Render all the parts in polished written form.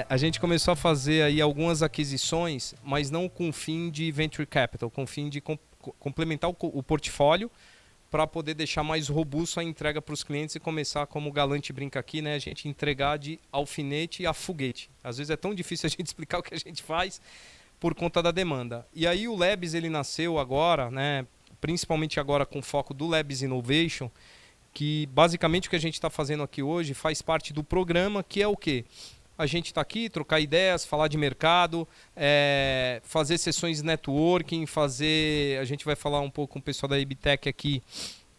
A gente começou a fazer aí algumas aquisições, mas não com o fim de venture capital, com o fim de complementar o portfólio para poder deixar mais robusto a entrega para os clientes e começar, como o Galante brinca aqui, né, a gente entregar de alfinete a foguete. Às vezes é tão difícil a gente explicar o que a gente faz por conta da demanda. E aí o Labs ele nasceu agora, né, principalmente agora com foco do Labs Innovation, que basicamente o que a gente está fazendo aqui hoje faz parte do programa, que é o quê? A gente está aqui, trocar ideias, falar de mercado, fazer sessões de networking, a gente vai falar um pouco com o pessoal da Ibtec aqui,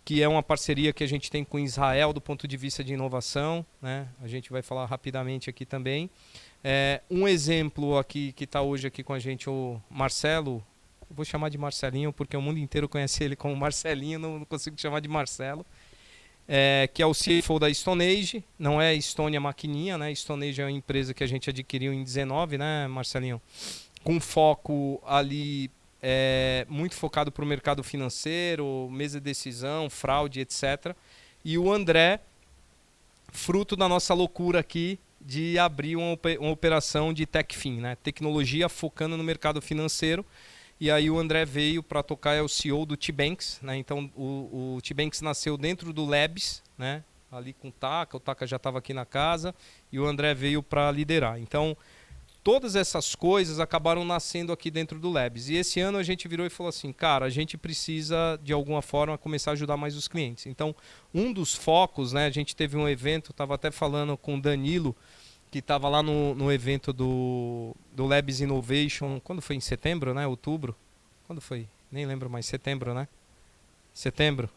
que é uma parceria que a gente tem com Israel do ponto de vista de inovação, né? A gente vai falar rapidamente aqui também. Um exemplo aqui que está hoje aqui com a gente, o Marcelo, eu vou chamar de Marcelinho porque o mundo inteiro conhece ele como Marcelinho, não consigo chamar de Marcelo. Que é o CFO da Stone Age, não é Estônia Maquininha, né? Stone Age é uma empresa que a gente adquiriu em 19, né, Marcelinho? Com foco ali muito focado para o mercado financeiro, mesa de decisão, fraude, etc. E o André, fruto da nossa loucura aqui de abrir uma operação de TechFin, né? Tecnologia focando no mercado financeiro. E aí o André veio para tocar, é o CEO do T-Banks, né? Então o T-Banks nasceu dentro do Labs, né? Ali com o Taka já estava aqui na casa e o André veio para liderar. Então todas essas coisas acabaram nascendo aqui dentro do Labs. E esse ano a gente virou e falou assim, cara, a gente precisa de alguma forma começar a ajudar mais os clientes. Então um dos focos, né? A gente teve um evento, estava até falando com o Danilo, que estava lá no evento do Labs Innovation, quando foi? Em setembro, né? Outubro? Quando foi? Nem lembro mais. Setembro, né? Setembro.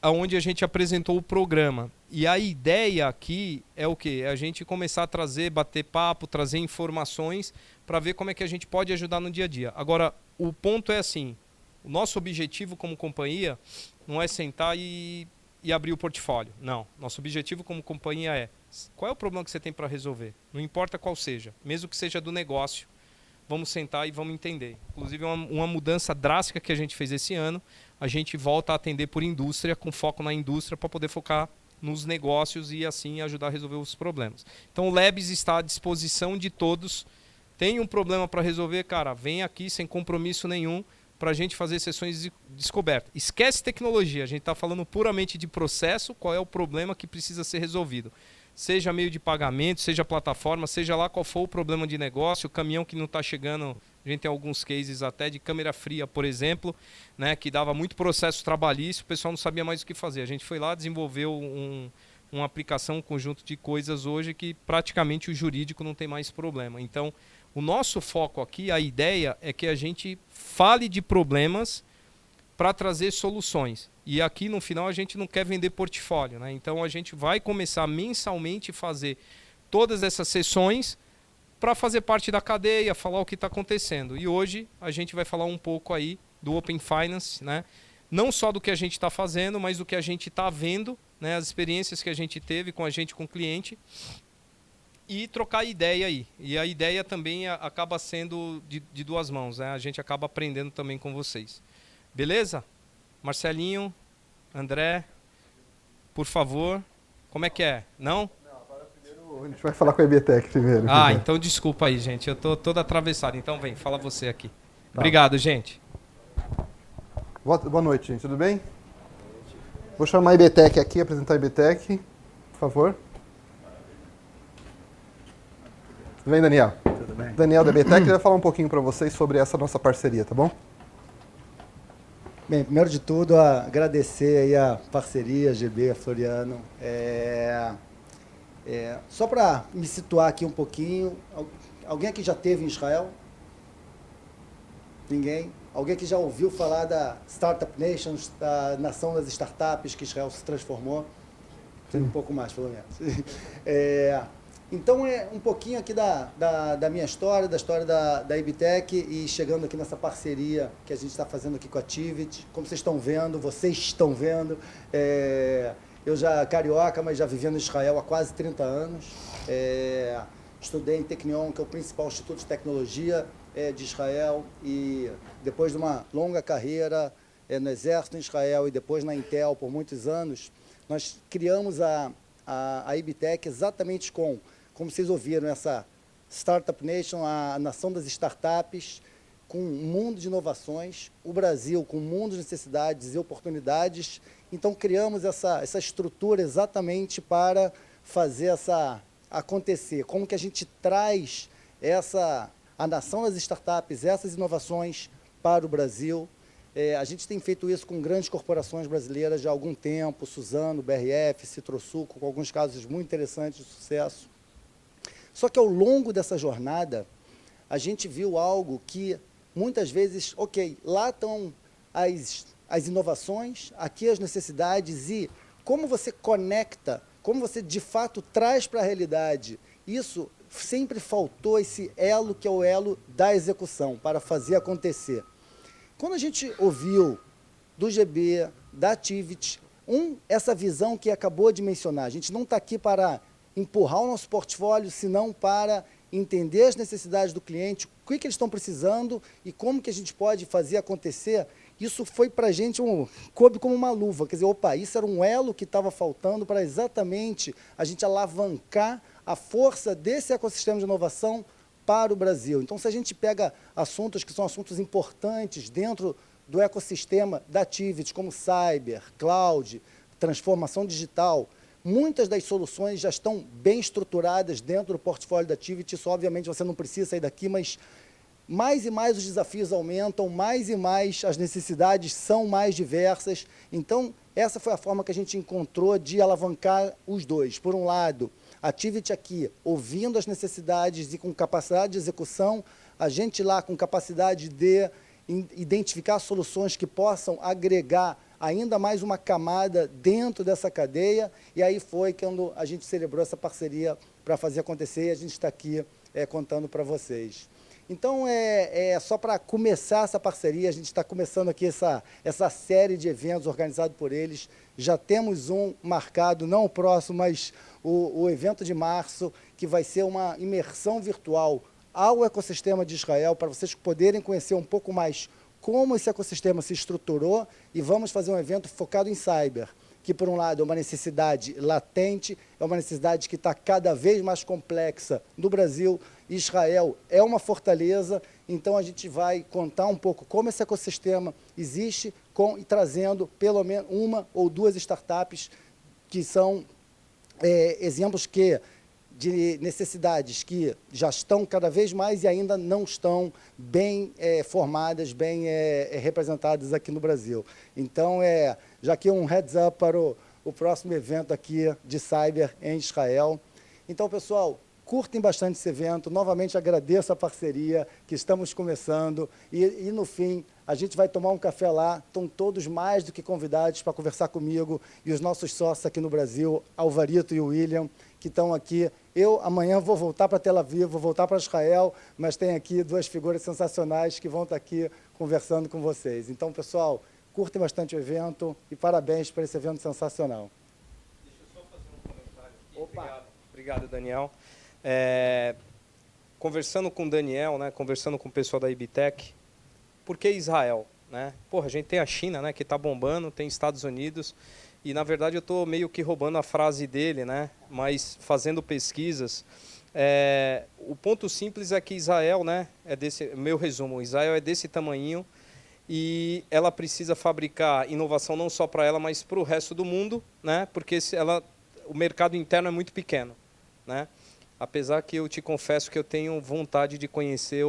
Onde a gente apresentou o programa. E a ideia aqui é o quê? É a gente começar a trazer, bater papo, trazer informações para ver como é que a gente pode ajudar no dia a dia. Agora, o ponto é assim, o nosso objetivo como companhia não é sentar e abrir o portfólio. Não. Nosso objetivo como companhia é qual é o problema que você tem para resolver? Não importa qual seja, mesmo que seja do negócio, vamos sentar e vamos entender. Inclusive, uma mudança drástica que a gente fez esse ano, a gente volta a atender por indústria, com foco na indústria, para poder focar nos negócios e assim ajudar a resolver os problemas. Então, o Labs está à disposição de todos. Tem um problema para resolver, cara, vem aqui sem compromisso nenhum, para a gente fazer sessões de descoberta. Esquece tecnologia, a gente está falando puramente de processo, qual é o problema que precisa ser resolvido. Seja meio de pagamento, seja plataforma, seja lá qual for o problema de negócio, o caminhão que não está chegando, a gente tem alguns cases até de câmera fria, por exemplo, né, que dava muito processo trabalhista, o pessoal não sabia mais o que fazer. A gente foi lá, desenvolveu uma aplicação, um conjunto de coisas hoje que praticamente o jurídico não tem mais problema. Então, o nosso foco aqui, a ideia é que a gente fale de problemas para trazer soluções. E aqui no final a gente não quer vender portfólio, né? Então a gente vai começar mensalmente a fazer todas essas sessões para fazer parte da cadeia, falar o que está acontecendo. E hoje a gente vai falar um pouco aí do Open Finance, né? Não só do que a gente está fazendo, mas do que a gente está vendo, né? As experiências que a gente teve com a gente, com o cliente, e trocar ideia aí. E a ideia também acaba sendo de duas mãos, né? A gente acaba aprendendo também com vocês. Beleza? Marcelinho, André, por favor. Como é que é? Não? Não, agora primeiro a gente vai falar com a IBTEC primeiro. Então desculpa aí, gente. Eu tô todo atravessado. Então vem, fala você aqui. Tá. Obrigado, gente. Boa noite, gente. Tudo bem? Vou chamar a IBTEC aqui, apresentar a IBTEC, por favor. Tudo bem, Daniel? Tudo bem. Daniel da IBTEC vai falar um pouquinho para vocês sobre essa nossa parceria, tá bom? Bem, primeiro de tudo, agradecer aí a parceria, GB, Floriano. Só para me situar aqui um pouquinho, alguém aqui já esteve em Israel? Ninguém? Alguém que já ouviu falar da Startup Nation, da nação das startups que Israel se transformou? Um pouco mais, pelo menos. Então, é um pouquinho aqui da minha história, da história da IBTEC e chegando aqui nessa parceria que a gente está fazendo aqui com a Tivit. Como vocês estão vendo, eu já carioca, mas já vivendo em Israel há quase 30 anos. Estudei em Technion, que é o principal instituto de tecnologia de Israel, e depois de uma longa carreira no Exército em Israel e depois na Intel por muitos anos, nós criamos a IBTEC exatamente com como vocês ouviram, essa Startup Nation, a nação das startups, com um mundo de inovações, o Brasil com um mundo de necessidades e oportunidades. Então, criamos essa estrutura exatamente para fazer essa acontecer. Como que a gente traz a nação das startups, essas inovações para o Brasil. A gente tem feito isso com grandes corporações brasileiras já há algum tempo, Suzano, BRF, Citrosuco, com alguns casos muito interessantes de sucesso. Só que ao longo dessa jornada, a gente viu algo que muitas vezes, ok, lá estão as inovações, aqui as necessidades e como você conecta, como você de fato traz para a realidade. Isso sempre faltou esse elo que é o elo da execução, para fazer acontecer. Quando a gente ouviu do GB, da Activity, essa visão que acabou de mencionar, a gente não está aqui para empurrar o nosso portfólio, senão para entender as necessidades do cliente, o que eles estão precisando e como que a gente pode fazer acontecer. Isso foi para a gente, coube como uma luva, quer dizer, opa, isso era um elo que estava faltando para exatamente a gente alavancar a força desse ecossistema de inovação para o Brasil. Então, se a gente pega assuntos que são assuntos importantes dentro do ecossistema da Activity, como cyber, cloud, transformação digital, muitas das soluções já estão bem estruturadas dentro do portfólio da Activity. Isso, obviamente, você não precisa sair daqui, mas mais e mais os desafios aumentam, mais e mais as necessidades são mais diversas. Então, essa foi a forma que a gente encontrou de alavancar os dois. Por um lado, a Activity aqui, ouvindo as necessidades e com capacidade de execução, a gente lá com capacidade de identificar soluções que possam agregar ainda mais uma camada dentro dessa cadeia, e aí foi quando a gente celebrou essa parceria para fazer acontecer, e a gente está aqui contando para vocês. Então, só para começar essa parceria, a gente está começando aqui essa série de eventos organizados por eles. Já temos um marcado, não o próximo, mas o evento de março, que vai ser uma imersão virtual ao ecossistema de Israel, para vocês poderem conhecer um pouco mais como esse ecossistema se estruturou, e vamos fazer um evento focado em cyber, que, por um lado, é uma necessidade latente, é uma necessidade que está cada vez mais complexa no Brasil. Israel é uma fortaleza, então a gente vai contar um pouco como esse ecossistema existe e trazendo pelo menos uma ou duas startups que são exemplos de necessidades que já estão cada vez mais e ainda não estão bem formadas, bem representadas aqui no Brasil. Então, já aqui um heads up para o próximo evento aqui de Cyber em Israel. Então, pessoal, curtem bastante esse evento. Novamente, agradeço a parceria que estamos começando. E no fim, a gente vai tomar um café lá. Estão todos mais do que convidados para conversar comigo e os nossos sócios aqui no Brasil, Alvarito e o William, que estão aqui. Eu, amanhã, vou voltar para Tel Aviv, vou voltar para Israel, mas tem aqui duas figuras sensacionais que vão estar aqui conversando com vocês. Então, pessoal, curtem bastante o evento e parabéns por esse evento sensacional. Deixa eu só fazer um comentário aqui. Opa. Obrigado, Daniel. Conversando com o Daniel, né, conversando com o pessoal da IBTEC, por que Israel? Né? Porra, a gente tem a China, né, que está bombando, tem Estados Unidos, e na verdade eu estou meio que roubando a frase dele, né, mas fazendo pesquisas. O ponto simples é que Israel, né, meu resumo, Israel é desse tamanhinho e ela precisa fabricar inovação não só para ela, mas para o resto do mundo, né, porque o mercado interno é muito pequeno, né? Apesar que eu te confesso que eu tenho vontade de conhecer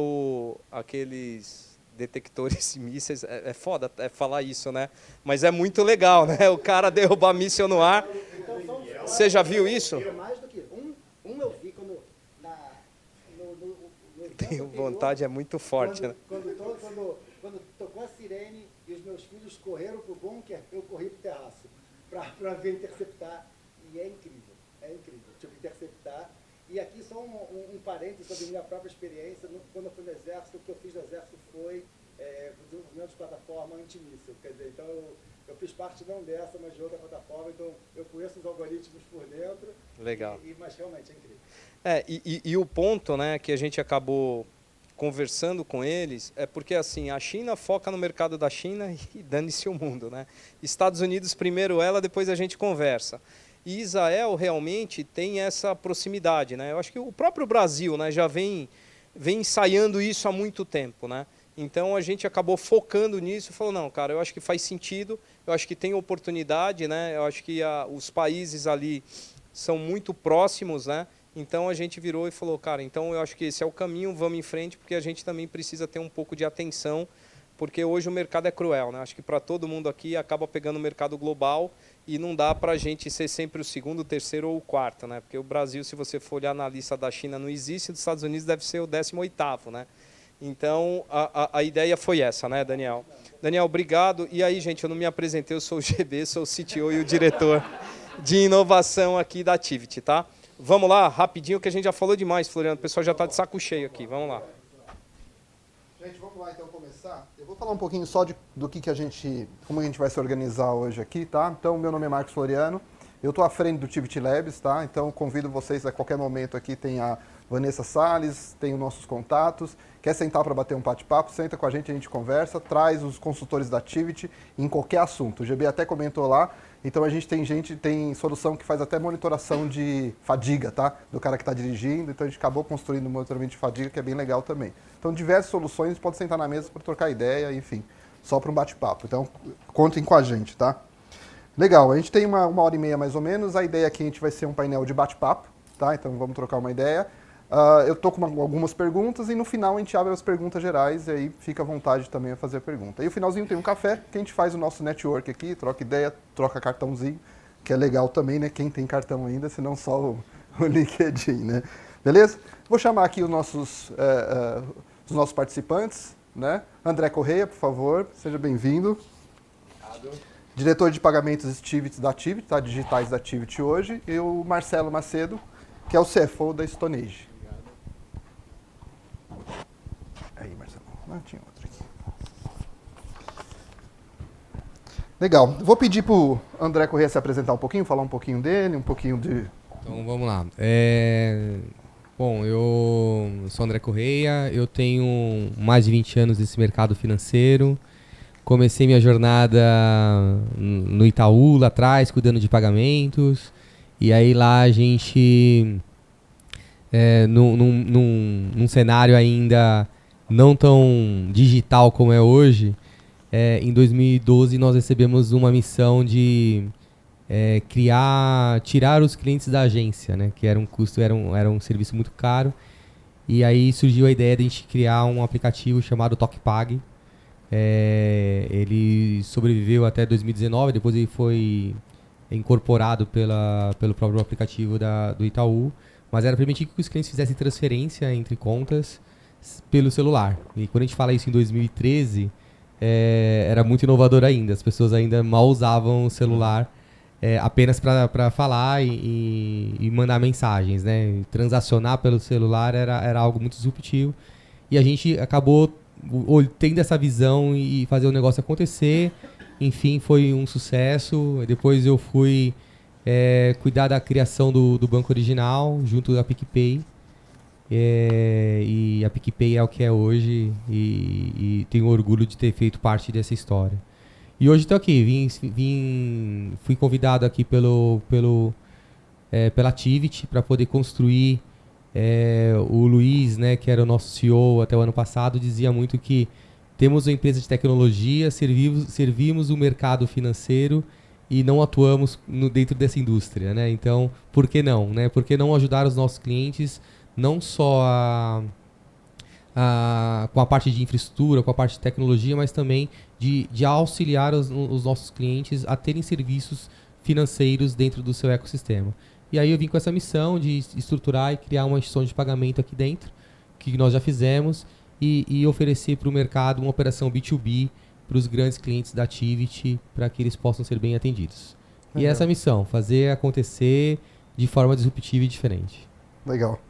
aqueles detectores de mísseis. É foda falar isso, né? Mas é muito legal, né? O cara derrubar míssil no ar. Você já viu isso? Mais do que eu vi quando Tenho vontade, é muito forte, né? Quando tocou a sirene e os meus filhos correram para o bunker, eu corri para o terraço para ver interceptar. E é incrível, tipo, interceptar. E aqui só um parênteses sobre minha própria experiência. Quando eu fui no Exército, o que eu fiz no Exército foi o desenvolvimento de plataforma antimíssil. Quer dizer, então eu fiz parte não dessa, mas de outra plataforma, então eu conheço os algoritmos por dentro. Legal. Mas realmente é incrível. E o ponto, né, que a gente acabou conversando com eles é porque assim, a China foca no mercado da China e dane-se o mundo, né? Estados Unidos primeiro ela, depois a gente conversa. E Israel realmente tem essa proximidade, né? Eu acho que o próprio Brasil, né, já vem ensaiando isso há muito tempo, né? Então a gente acabou focando nisso e falou, não, cara, eu acho que faz sentido, eu acho que tem oportunidade, né? Eu acho que os países ali são muito próximos, né? Então a gente virou e falou, cara, então eu acho que esse é o caminho, vamos em frente, porque a gente também precisa ter um pouco de atenção, porque hoje o mercado é cruel, né? Acho que para todo mundo aqui acaba pegando o mercado global e não dá para a gente ser sempre o segundo, o terceiro ou o quarto, né? Porque o Brasil, se você for olhar na lista da China, não existe, dos Estados Unidos deve ser o 18º, né? Então, a ideia foi essa, né, Daniel? Daniel, obrigado. E aí, gente, eu não me apresentei, eu sou o GB, sou o CTO e o diretor de inovação aqui da Tivity, tá? Vamos lá, rapidinho, que a gente já falou demais, Floriano. O pessoal já está de saco cheio aqui, vamos lá. Gente, vamos lá então começar. Eu vou falar um pouquinho só do que a gente, como a gente vai se organizar hoje aqui, tá? Então, meu nome é Marcos Floriano, eu estou à frente do Tivity Labs, tá? Então, convido vocês a qualquer momento aqui, tem a Vanessa Salles, tem os nossos contatos. Quer sentar para bater um bate-papo? Senta com a gente conversa, traz os consultores da Tivity em qualquer assunto. O GB até comentou lá, então a gente tem solução que faz até monitoração de fadiga, tá? Do cara que está dirigindo, então a gente acabou construindo um monitoramento de fadiga que é bem legal também. Então, diversas soluções, pode sentar na mesa para trocar ideia, enfim, só para um bate-papo. Então, contem com a gente, tá? Legal, a gente tem uma hora e meia mais ou menos, a ideia aqui a gente vai ser um painel de bate-papo, tá? Então vamos trocar uma ideia. Eu estou com algumas perguntas e no final a gente abre as perguntas gerais e aí fica à vontade também a fazer a pergunta. E no finalzinho tem um café, que a gente faz o nosso network aqui, troca ideia, troca cartãozinho, que é legal também, né? Quem tem cartão ainda, senão só o LinkedIn, né? Beleza? Vou chamar aqui os nossos participantes, né? André Correia, por favor, seja bem-vindo. Obrigado. Diretor de pagamentos Tivity da Tivity, tá? Digitais da Tivity hoje, e o Marcelo Macedo, que é o CFO da Stonage. Obrigado. Aí, Marcelo. Não, tinha outro aqui. Legal. Vou pedir para o André Correia se apresentar um pouquinho, falar um pouquinho dele, um pouquinho de... Então, vamos lá. Bom, eu sou André Correia, eu tenho mais de 20 anos nesse mercado financeiro. Comecei minha jornada no Itaú, lá atrás, cuidando de pagamentos. E aí lá a gente, num cenário ainda não tão digital como é hoje, em 2012 nós recebemos uma missão de tirar os clientes da agência, né? Que era um custo, era um serviço muito caro. E aí surgiu a ideia de a gente criar um aplicativo chamado TokPag. Ele sobreviveu até 2019, depois ele foi incorporado pelo próprio aplicativo do Itaú, mas era permitir que os clientes fizessem transferência entre contas pelo celular. E quando a gente fala isso em 2013, era muito inovador ainda, as pessoas ainda mal usavam o celular apenas para falar e mandar mensagens, né? Transacionar pelo celular era algo muito disruptivo, e a gente acabou tendo essa visão e fazer o negócio acontecer. Enfim, foi um sucesso. Depois eu fui cuidar da criação do banco original junto da PicPay, e a PicPay é o que é hoje, e tenho orgulho de ter feito parte dessa história. E hoje estou aqui, fui convidado aqui pela Tivity para poder construir. O Luiz, né, que era o nosso CEO até o ano passado, dizia muito que temos uma empresa de tecnologia, servimos o mercado financeiro e não atuamos dentro dessa indústria, né? Então, por que não, né? Por que não ajudar os nossos clientes, não só com a parte de infraestrutura, com a parte de tecnologia, mas também de auxiliar os nossos clientes a terem serviços financeiros dentro do seu ecossistema. E aí eu vim com essa missão de estruturar e criar uma instituição de pagamento aqui dentro, que nós já fizemos, e oferecer para o mercado uma operação B2B para os grandes clientes da Tivity, para que eles possam ser bem atendidos. Legal. E essa é a missão, fazer acontecer de forma disruptiva e diferente. Legal.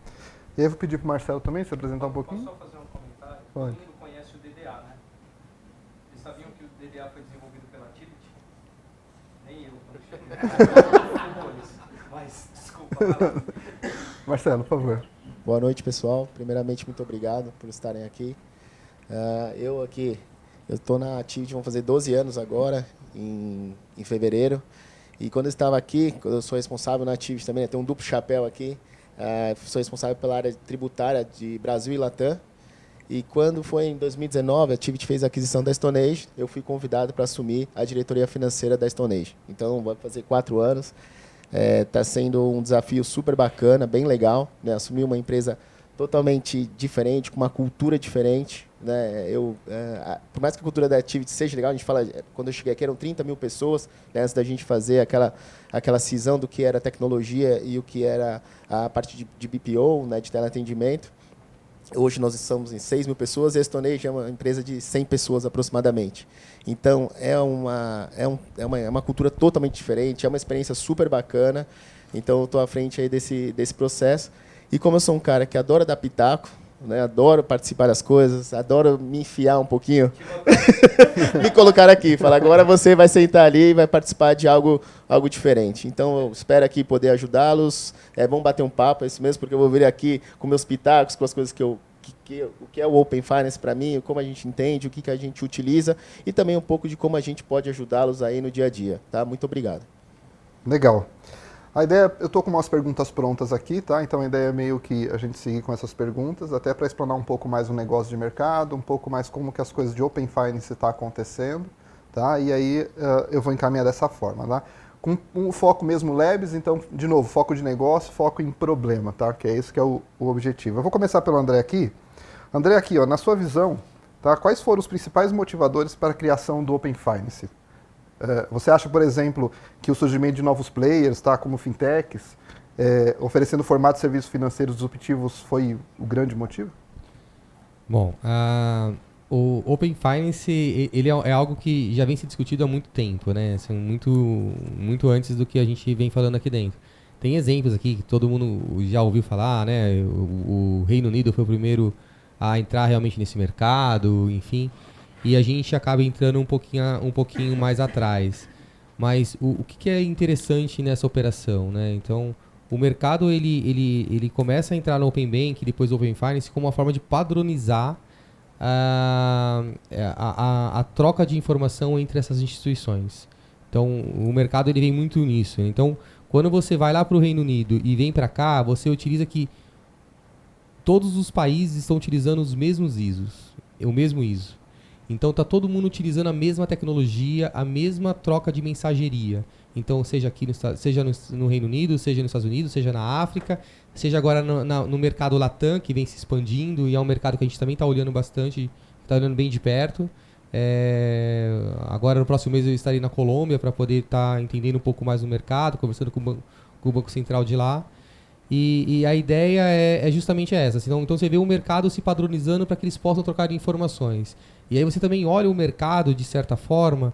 E aí eu vou pedir para o Marcelo também se apresentar um pouquinho. Posso só fazer um comentário? Pode. Todo mundo conhece o DDA, né? Vocês sabiam que o DDA foi desenvolvido pela Tivity? Nem eu, quando cheguei. Mas, desculpa. Marcelo, por favor. Boa noite, pessoal. Primeiramente, muito obrigado por estarem aqui. Eu estou na Tivity, vão fazer 12 anos agora, em fevereiro. E quando eu estava aqui, eu sou responsável na Activity também, né, tem um duplo chapéu aqui, sou responsável pela área tributária de Brasil e Latam. E quando foi em 2019, a Activity fez a aquisição da StoneAge, eu fui convidado para assumir a diretoria financeira da StoneAge. Então, vai fazer 4 anos. Está sendo um desafio super bacana, bem legal, né? Assumir uma empresa totalmente diferente, com uma cultura diferente, né? Por mais que a cultura da Activity seja legal, a gente fala, quando eu cheguei aqui eram 30 mil pessoas, né, antes da gente fazer aquela cisão do que era tecnologia e o que era a parte de BPO, né, de teleatendimento. Hoje nós estamos em 6 mil pessoas e a StoneAge é uma empresa de 100 pessoas aproximadamente. Então, é uma cultura totalmente diferente, é uma experiência super bacana. Então, eu estou à frente aí desse processo. E como eu sou um cara que adora dar pitaco, né, adoro participar das coisas, adoro me enfiar um pouquinho, me colocar aqui, falar, agora você vai sentar ali e vai participar de algo diferente. Então, eu espero aqui poder ajudá-los. Vamos bater um papo, é isso mesmo, porque eu vou vir aqui com meus pitacos, com as coisas o que é o Open Finance para mim, como a gente entende, o que a gente utiliza e também um pouco de como a gente pode ajudá-los aí no dia a dia. Tá? Muito obrigado. Legal. A ideia, eu estou com umas perguntas prontas aqui, tá? Então a ideia é meio que a gente seguir com essas perguntas, até para explanar um pouco mais o negócio de mercado, um pouco mais como que as coisas de Open Finance estão acontecendo, tá? E aí eu vou encaminhar dessa forma, tá? Com um foco mesmo Labs, então, de novo, foco de negócio, foco em problema, tá? Que é esse que é o objetivo. Eu vou começar pelo André aqui. André, aqui, ó, na sua visão, tá? Quais foram os principais motivadores para a criação do Open Finance? Você acha, por exemplo, que o surgimento de novos players, tá, como fintechs, oferecendo formatos de serviços financeiros disruptivos foi o grande motivo? Bom, o Open Finance ele é algo que já vem se discutido há muito tempo, né? Assim, muito antes do que a gente vem falando aqui dentro. Tem exemplos aqui que todo mundo já ouviu falar, né? O Reino Unido foi o primeiro a entrar realmente nesse mercado, enfim. E a gente acaba entrando um pouquinho mais atrás. Mas o que é interessante nessa operação, né? Então, o mercado ele começa a entrar no Open Bank e depois no Open Finance como uma forma de padronizar a troca de informação entre essas instituições. Então, o mercado ele vem muito nisso. Então, quando você vai lá para o Reino Unido e vem para cá, você utiliza que todos os países estão utilizando os mesmos ISOs, o mesmo ISO. Então está todo mundo utilizando a mesma tecnologia, a mesma troca de mensageria. Então seja aqui seja no Reino Unido, seja nos Estados Unidos, seja na África, seja agora no mercado Latam, que vem se expandindo e é um mercado que a gente também está olhando bastante, está olhando bem de perto. Agora no próximo mês eu estarei na Colômbia para poder estar entendendo um pouco mais do mercado, conversando com o Banco Central de lá. E a ideia é justamente essa. Então você vê o mercado se padronizando para que eles possam trocar informações. E aí você também olha o mercado, de certa forma,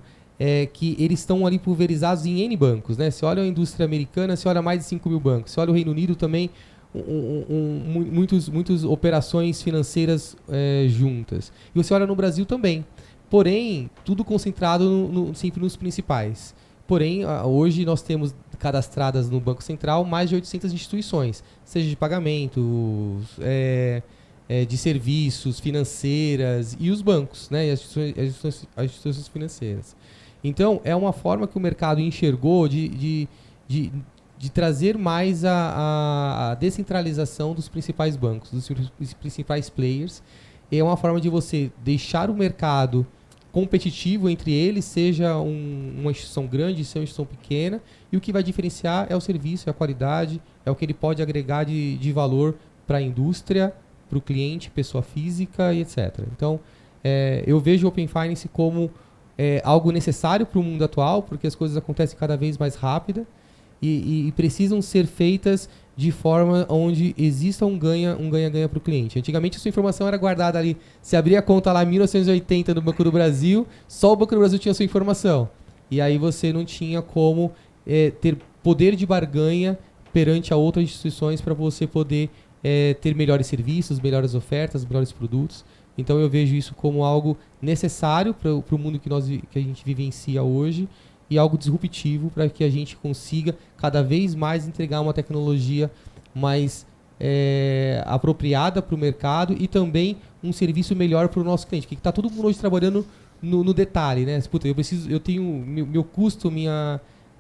que eles estão ali pulverizados em N bancos, né? Você olha a indústria americana, você olha mais de 5 mil bancos. Você olha o Reino Unido também, muitas operações financeiras juntas. E você olha no Brasil também. Porém, tudo concentrado sempre nos principais. Porém, hoje nós temos cadastradas no Banco Central mais de 800 instituições, seja de pagamentos, de serviços, financeiras e os bancos, né, e as instituições financeiras. Então, é uma forma que o mercado enxergou de trazer mais a descentralização dos principais bancos, dos principais players. E é uma forma de você deixar o mercado competitivo entre eles, seja uma instituição grande, seja uma instituição pequena, e o que vai diferenciar é o serviço, é a qualidade, é o que ele pode agregar de valor para a indústria, para o cliente, pessoa física e etc. Então, eu vejo o Open Finance como algo necessário para o mundo atual, porque as coisas acontecem cada vez mais rápida e precisam ser feitas de forma onde exista um ganha-ganha para o cliente. Antigamente, a sua informação era guardada ali. Você abria a conta lá em 1980 no Banco do Brasil, só o Banco do Brasil tinha a sua informação. E aí você não tinha como ter poder de barganha perante a outras instituições para você poder ter melhores serviços, melhores ofertas, melhores produtos. Então eu vejo isso como algo necessário para o mundo que a gente vivencia hoje e algo disruptivo para que a gente consiga cada vez mais entregar uma tecnologia mais apropriada para o mercado e também um serviço melhor para o nosso cliente, que está todo mundo hoje trabalhando no detalhe, né? Puta, eu tenho meu custo,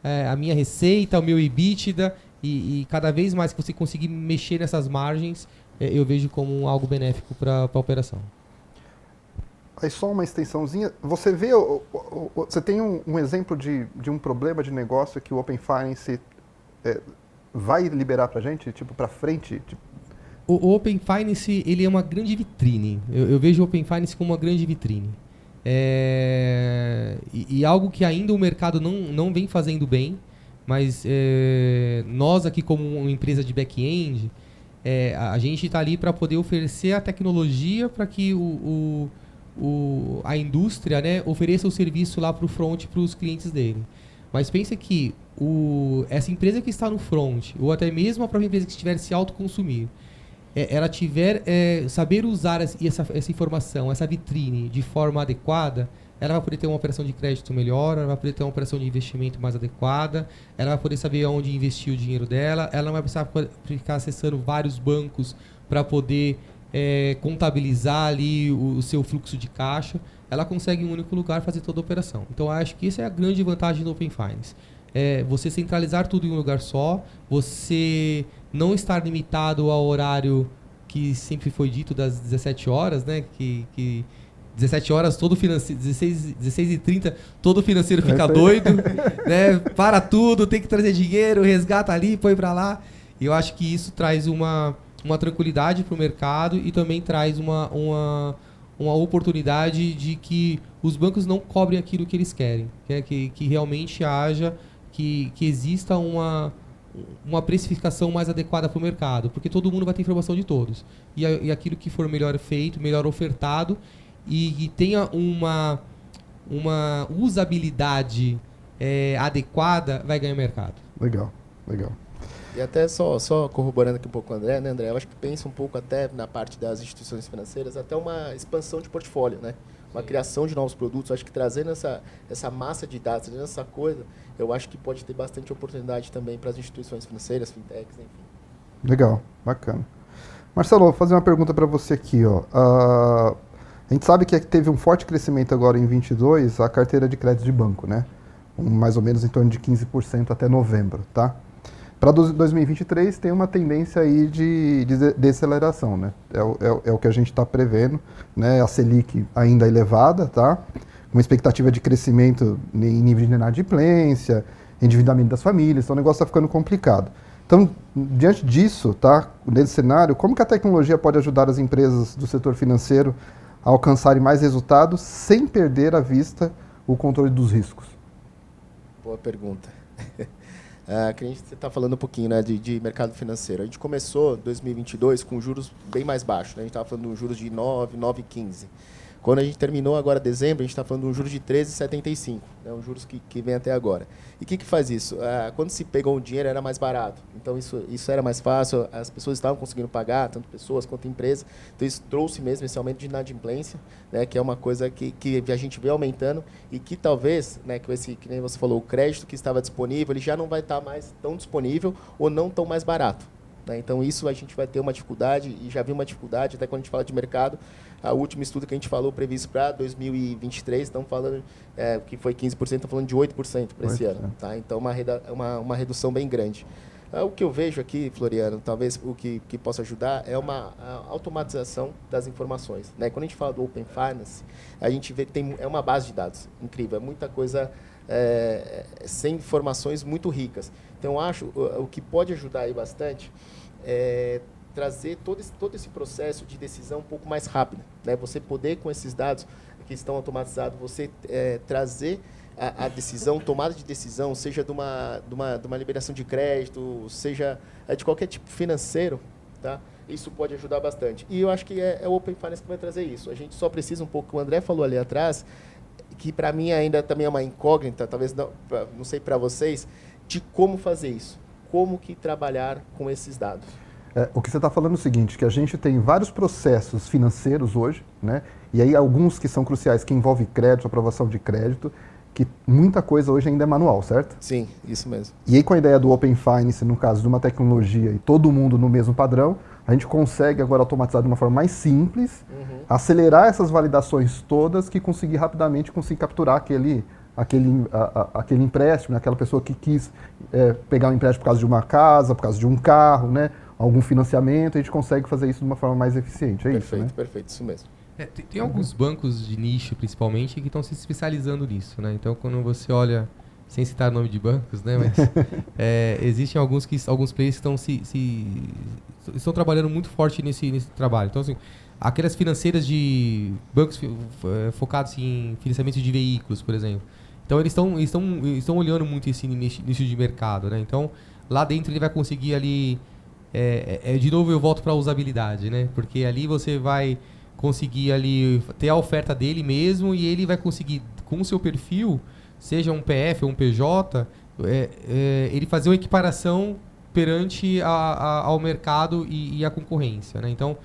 a minha receita, o meu EBITDA, e cada vez mais que você conseguir mexer nessas margens, eu vejo como algo benéfico para a operação. Aí só uma extensãozinha, você vê, você tem um exemplo de um problema de negócio que o Open Finance vai liberar para a gente, tipo, para frente? Tipo... O Open Finance, ele é uma grande vitrine. Eu vejo o Open Finance como uma grande vitrine. E algo que ainda o mercado não vem fazendo bem, mas nós aqui como uma empresa de back-end, a gente está ali para poder oferecer a tecnologia para que a indústria, né, ofereça o serviço lá para o front, para os clientes dele. Mas pensa que essa empresa que está no front, ou até mesmo a própria empresa que estiver se autoconsumir, ela tiver saber usar essa informação, essa vitrine de forma adequada, ela vai poder ter uma operação de crédito melhor, ela vai poder ter uma operação de investimento mais adequada, ela vai poder saber onde investir o dinheiro dela, ela não vai precisar ficar acessando vários bancos para poder contabilizar ali o seu fluxo de caixa. Ela consegue em um único lugar fazer toda a operação. Então, eu acho que essa é a grande vantagem do Open Finance. Você centralizar tudo em um lugar só, você não estar limitado ao horário que sempre foi dito das 17 horas, né? Que 17 horas, todo financeiro, 16h30, todo financeiro fica doido, né? Para tudo, tem que trazer dinheiro, resgata ali, põe para lá. E eu acho que isso traz uma tranquilidade para o mercado e também traz uma oportunidade de que os bancos não cobrem aquilo que eles querem, que realmente haja, que exista uma precificação mais adequada para o mercado, porque todo mundo vai ter informação de todos. E aquilo que for melhor feito, melhor ofertado e tenha uma usabilidade adequada, vai ganhar mercado. Legal, legal. E até só corroborando aqui um pouco com o André, né, André? Eu acho que pensa um pouco até na parte das instituições financeiras, até uma expansão de portfólio, né? Uma criação de novos produtos. Eu acho que trazendo essa massa de dados, trazendo essa coisa, eu acho que pode ter bastante oportunidade também para as instituições financeiras, fintechs, enfim. Legal, bacana. Marcelo, vou fazer uma pergunta para você aqui, ó. A gente sabe que teve um forte crescimento agora em 22 a carteira de crédito de banco, né? Mais ou menos em torno de 15% até novembro, tá? Para 2023 tem uma tendência aí de desaceleração, né? É o que a gente está prevendo, né? A Selic ainda elevada, tá? Uma expectativa de crescimento em nível de inadimplência, endividamento das famílias, então o negócio está ficando complicado. Então, diante disso, tá? Nesse cenário, como que a tecnologia pode ajudar as empresas do setor financeiro a alcançarem mais resultados sem perder à vista o controle dos riscos? Boa pergunta. Que a gente está falando um pouquinho, né, de mercado financeiro. A gente começou 2022 com juros bem mais baixos, né? A gente estava falando de um juros de 9,15. Quando a gente terminou agora dezembro, a gente está falando de um juros de 13,75, né, um juros que vem até agora. E o que faz isso? Quando se pegou o dinheiro, era mais barato. Então, isso era mais fácil, as pessoas estavam conseguindo pagar, tanto pessoas quanto empresas. Então, isso trouxe mesmo esse aumento de inadimplência, né, que é uma coisa que a gente vê aumentando e que talvez, né, que nem você falou, o crédito que estava disponível, ele já não vai estar mais tão disponível ou não tão mais barato. Então, isso a gente vai ter uma dificuldade, e já viu uma dificuldade, até quando a gente fala de mercado, o último estudo que a gente falou, previsto para 2023, estamos falando que foi 15%, estamos falando de 8% para esse ano. Tá? Então, uma redução bem grande. O que eu vejo aqui, Floriano, talvez o que possa ajudar é uma automatização das informações. Né? Quando a gente fala do Open Finance, a gente vê que é uma base de dados incrível, é muita coisa sem informações muito ricas. Então, eu acho o que pode ajudar aí bastante é trazer todo esse processo de decisão um pouco mais rápido. Né? Você poder, com esses dados que estão automatizados, você trazer a decisão, tomada de decisão, seja de uma liberação de crédito, seja de qualquer tipo financeiro, tá? Isso pode ajudar bastante. E eu acho que é o Open Finance que vai trazer isso. A gente só precisa um pouco, o André falou ali atrás, que para mim ainda também é uma incógnita, talvez não sei para vocês, de como fazer isso, como que trabalhar com esses dados. O que você está falando é o seguinte, que a gente tem vários processos financeiros hoje, né? E aí alguns que são cruciais, que envolvem crédito, aprovação de crédito, que muita coisa hoje ainda é manual, certo? Sim, isso mesmo. E aí com a ideia do Open Finance, no caso de uma tecnologia e todo mundo no mesmo padrão, a gente consegue agora automatizar de uma forma mais simples, acelerar essas validações todas que conseguir rapidamente capturar aquele empréstimo, né? Aquela pessoa que quis pegar um empréstimo por causa de uma casa, por causa de um carro, né? Algum financiamento, a gente consegue fazer isso de uma forma mais eficiente, isso, né? Perfeito, isso mesmo. Tem alguns bancos de nicho, principalmente, que estão se especializando nisso, né? Então, quando você olha, sem citar o nome de bancos, né? Mas existem alguns players que estão trabalhando muito forte nesse trabalho. Então, assim, aquelas financeiras de bancos focados em financiamento de veículos, por exemplo. Então, eles estão olhando muito esse nicho de mercado, né? Então, lá dentro ele vai conseguir ali... de novo eu volto para a usabilidade, né? Porque ali você vai conseguir ali ter a oferta dele mesmo e ele vai conseguir, com o seu perfil, seja um PF ou um PJ, ele fazer uma equiparação perante ao mercado e à concorrência, né? Então,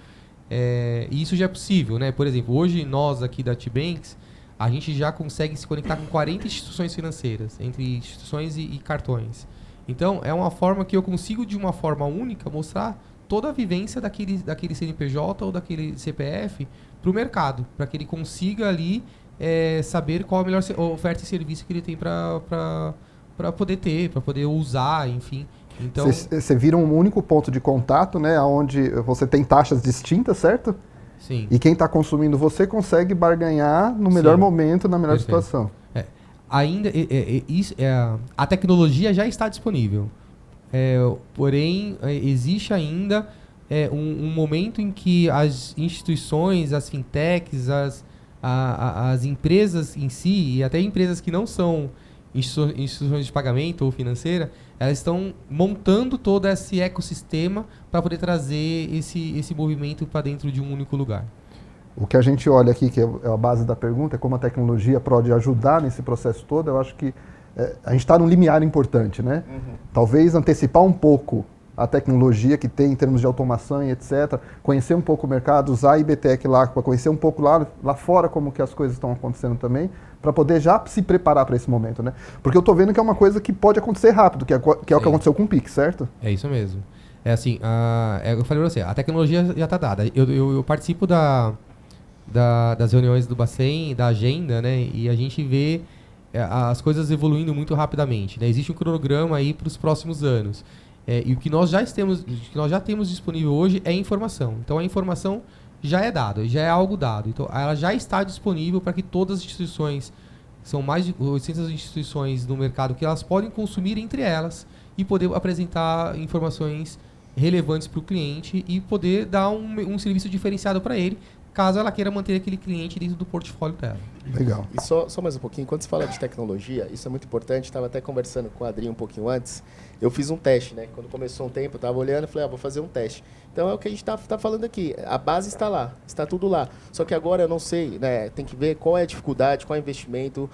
isso já é possível, né? Por exemplo, hoje nós aqui da T-Banks, a gente já consegue se conectar com 40 instituições financeiras, entre instituições e cartões. Então, é uma forma que eu consigo, de uma forma única, mostrar toda a vivência daquele CNPJ ou daquele CPF para o mercado, para que ele consiga ali saber qual a melhor oferta e serviço que ele tem para poder ter, para poder usar, enfim. Então, você vira um único ponto de contato, né, onde você tem taxas distintas, certo? Sim. E quem está consumindo você consegue barganhar no melhor momento, na melhor situação. Ainda a tecnologia já está disponível, porém existe ainda um momento em que as instituições, as fintechs, as empresas em si, e até empresas que não são instituições de pagamento ou financeira, elas estão montando todo esse ecossistema para poder trazer esse movimento para dentro de um único lugar. O que a gente olha aqui, que é a base da pergunta, é como a tecnologia pode ajudar nesse processo todo. Eu acho que a gente está num limiar importante, né? Talvez antecipar um pouco a tecnologia que tem em termos de automação e etc. Conhecer um pouco o mercado, usar a IBTEC lá, para conhecer um pouco lá fora como que as coisas estão acontecendo também, para poder já se preparar para esse momento, né? Porque eu estou vendo que é uma coisa que pode acontecer rápido, que é o que aconteceu com o Pix, certo? É isso mesmo. É assim, eu falei para você, a tecnologia já está dada. Eu participo das reuniões do Bacen, da agenda, né? E a gente vê as coisas evoluindo muito rapidamente, né? Existe um cronograma aí para os próximos anos. E o que nós já temos disponível hoje é informação. Então a informação já é dada, já é algo dado. Então ela já está disponível para que todas as instituições, são mais de 800 instituições no mercado, que elas podem consumir entre elas e poder apresentar informações relevantes para o cliente e poder dar um serviço diferenciado para ele, caso ela queira manter aquele cliente dentro do portfólio dela. Legal. E só mais um pouquinho, quando se fala de tecnologia, isso é muito importante, estava até conversando com o Adrinho um pouquinho antes, eu fiz um teste, né? Quando começou um tempo, eu estava olhando e falei, vou fazer um teste. Então é o que a gente está falando aqui, a base está lá, está tudo lá. Só que agora eu não sei, né? Tem que ver qual é a dificuldade, qual é o investimento,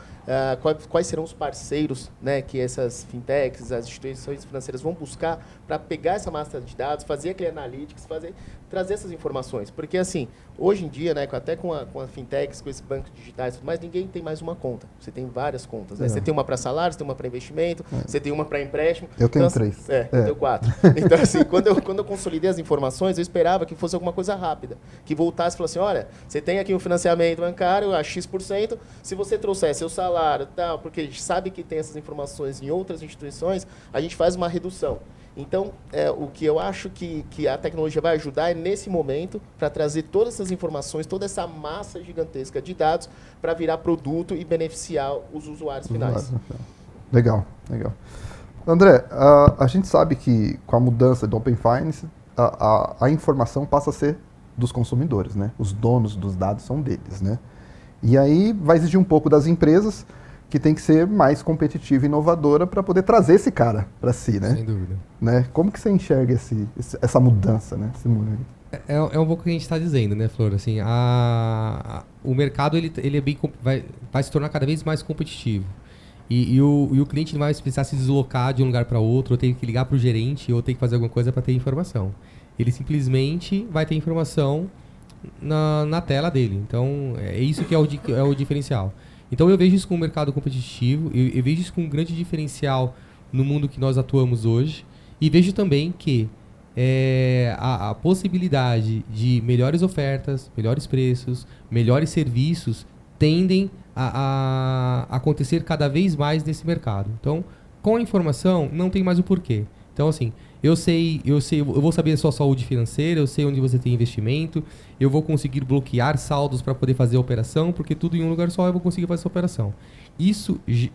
quais serão os parceiros, né? Que essas fintechs, as instituições financeiras vão buscar para pegar essa massa de dados, fazer aquele analytics, trazer essas informações. Porque assim, hoje em dia, né? Até com a fintechs, com esses bancos digitais, mas ninguém tem mais uma conta. Você tem várias contas, né? Você tem uma para salário, você tem uma para investimento, você tem uma para empréstimo. Eu tenho então, 3. Eu tenho 4. Então, assim, quando eu consolidei as informações, eu esperava que fosse alguma coisa rápida. Que voltasse e falasse assim, olha, você tem aqui um financiamento bancário a X%, se você trouxer seu salário e tal, porque a gente sabe que tem essas informações em outras instituições, a gente faz uma redução. Então, o que eu acho que a tecnologia vai ajudar é nesse momento para trazer todas essas informações, toda essa massa gigantesca de dados para virar produto e beneficiar os usuários finais. Legal. André, a gente sabe que com a mudança do Open Finance, a informação passa a ser dos consumidores, né? Os donos dos dados são deles, né? E aí vai exigir um pouco das empresas, que tem que ser mais competitiva e inovadora para poder trazer esse cara para si, né? Sem dúvida. Né? Como que você enxerga essa mudança, né? Esse movimento? É um pouco o que a gente está dizendo, né, Flor? Assim, o mercado ele vai se tornar cada vez mais competitivo. E o cliente não vai precisar se deslocar de um lugar para outro, ou ter que ligar para o gerente, ou ter que fazer alguma coisa para ter informação. Ele simplesmente vai ter informação na tela dele. Então, é isso que é o diferencial. Então, eu vejo isso como um mercado competitivo, eu vejo isso como um grande diferencial no mundo que nós atuamos hoje, e vejo também que a possibilidade de melhores ofertas, melhores preços, melhores serviços tendem a acontecer cada vez mais nesse mercado. Então, com a informação, não tem mais o porquê. Então, assim, eu vou saber a sua saúde financeira, eu sei onde você tem investimento, eu vou conseguir bloquear saldos para poder fazer a operação, porque tudo em um lugar só eu vou conseguir fazer essa operação.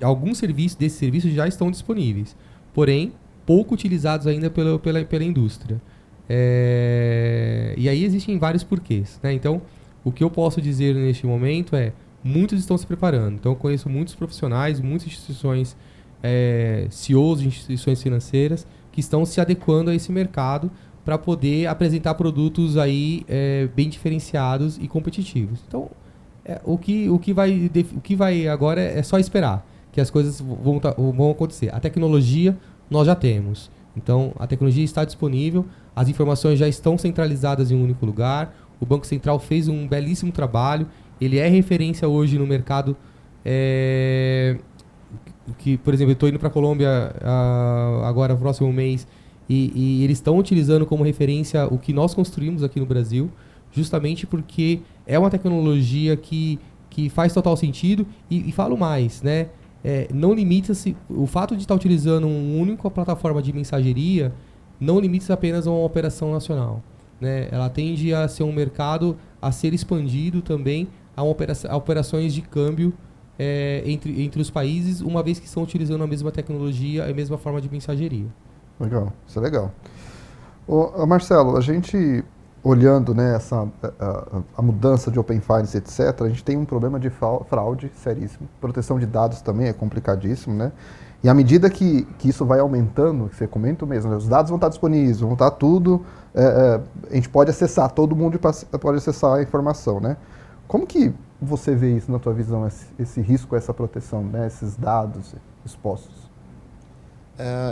Alguns desses serviços já estão disponíveis, porém, pouco utilizados ainda pela indústria. E aí existem vários porquês, né? Então, o que eu posso dizer neste momento é, muitos estão se preparando. Então, eu conheço muitos profissionais, muitas instituições, CEOs de instituições financeiras, que estão se adequando a esse mercado para poder apresentar produtos aí bem diferenciados e competitivos. Então, o que vai agora é só esperar que as coisas vão acontecer. A tecnologia nós já temos. Então, a tecnologia está disponível, as informações já estão centralizadas em um único lugar. O Banco Central fez um belíssimo trabalho. Ele é referência hoje no mercado. Por exemplo, eu estou indo para a Colômbia agora, no próximo mês, e eles estão utilizando como referência o que nós construímos aqui no Brasil, justamente porque é uma tecnologia que faz total sentido. E falo mais, né? Não limita-se, o fato de estar utilizando uma única plataforma de mensageria não limita-se apenas a uma operação nacional, né? Ela tende a ser um mercado a ser expandido também a operações de câmbio entre os países, uma vez que estão utilizando a mesma tecnologia, a mesma forma de mensageria. Legal, isso é legal. Marcelo, a gente olhando, né, a mudança de Open Finance, etc., a gente tem um problema de fraude seríssimo. Proteção de dados também é complicadíssimo, né? E à medida que isso vai aumentando, que você comenta mesmo, né, os dados vão estar disponíveis, vão estar tudo, a gente pode acessar, todo mundo pode acessar a informação, né? Como que você vê isso na tua visão, esse risco, essa proteção, né, esses dados expostos?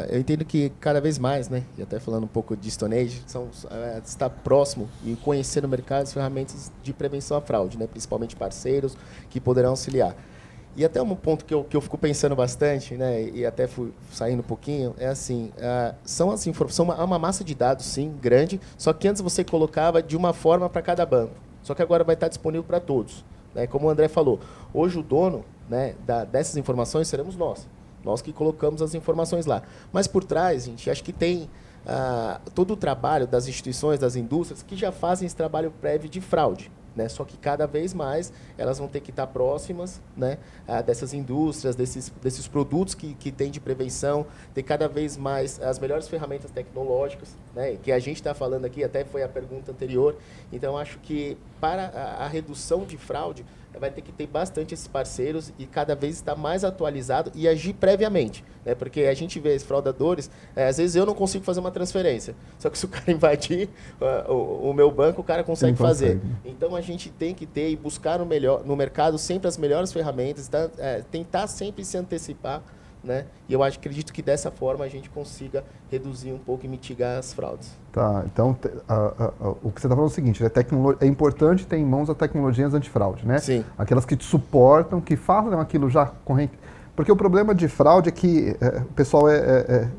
Eu entendo que cada vez mais, né, e até falando um pouco de Stone Age, estar próximo e conhecer no mercado as ferramentas de prevenção à fraude, né, principalmente parceiros que poderão auxiliar. E até um ponto que eu fico pensando bastante, né, e até fui saindo um pouquinho, é assim, são uma massa de dados, sim, grande, só que antes você colocava de uma forma para cada banco, só que agora vai estar disponível para todos, né, como o André falou, hoje o dono, né, dessas informações seremos nós que colocamos as informações lá. Mas por trás, gente, acho que tem todo o trabalho das instituições, das indústrias, que já fazem esse trabalho prévio de fraude, né? Só que cada vez mais elas vão ter que estar próximas, né, dessas indústrias, desses produtos que tem de prevenção, ter cada vez mais as melhores ferramentas tecnológicas, né, que a gente está falando aqui, até foi a pergunta anterior. Então, acho que para a redução de fraude, vai ter que ter bastante esses parceiros e cada vez estar mais atualizado e agir previamente, né? Porque a gente vê os fraudadores, às vezes eu não consigo fazer uma transferência, só que se o cara invadir o meu banco, o cara consegue fazer. Então a gente tem que ter e buscar no mercado sempre as melhores ferramentas, tentar sempre se antecipar, né? E eu acredito que dessa forma a gente consiga reduzir um pouco e mitigar as fraudes. Tá, então o que você está falando é o seguinte, né? É importante ter em mãos as tecnologias antifraude, né? Sim. Aquelas que te suportam, que fazem aquilo já corrente. Porque o problema de fraude é que o pessoal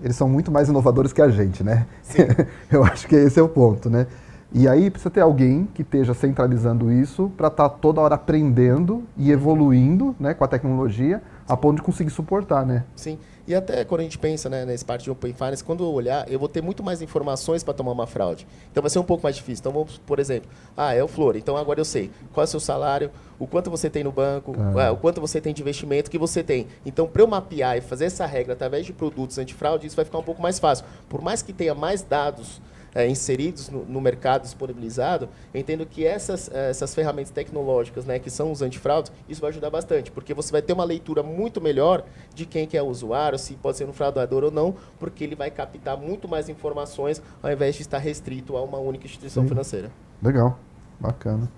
eles são muito mais inovadores que a gente, né? Sim. Eu acho que esse é o ponto, né? E aí precisa ter alguém que esteja centralizando isso para estar toda hora aprendendo e evoluindo, né, com a tecnologia, a ponto de conseguir suportar, né? Sim. E até quando a gente pensa, né, nessa parte de Open Finance, quando eu olhar, eu vou ter muito mais informações para tomar uma fraude. Então vai ser um pouco mais difícil. Então vamos, por exemplo, é o Flor, então agora eu sei qual é o seu salário, o quanto você tem no banco, o quanto você tem de investimento que você tem. Então, para eu mapear e fazer essa regra através de produtos antifraude, isso vai ficar um pouco mais fácil. Por mais que tenha mais dados inseridos no mercado disponibilizado, eu entendo que essas ferramentas tecnológicas, né, que são os antifraudes, isso vai ajudar bastante, porque você vai ter uma leitura muito melhor de quem que é o usuário, se pode ser um fraudador ou não, porque ele vai captar muito mais informações ao invés de estar restrito a uma única instituição financeira. Legal, bacana.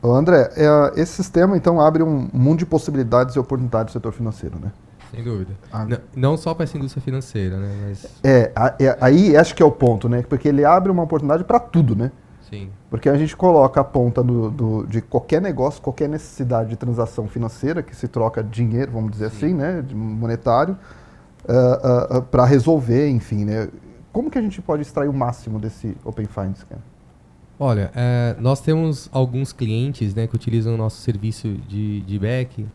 André, esse sistema então abre um mundo de possibilidades e oportunidades do setor financeiro, né? Sem dúvida. Não só para essa indústria financeira, né? Mas... aí acho que é o ponto, né? Porque ele abre uma oportunidade para tudo, né? Sim. Porque a gente coloca a ponta de qualquer negócio, qualquer necessidade de transação financeira, que se troca dinheiro, vamos dizer assim, né? De monetário, para resolver, enfim, né? Como que a gente pode extrair o máximo desse Open Finance, cara? Olha, nós temos alguns clientes, né, que utilizam o nosso serviço de back,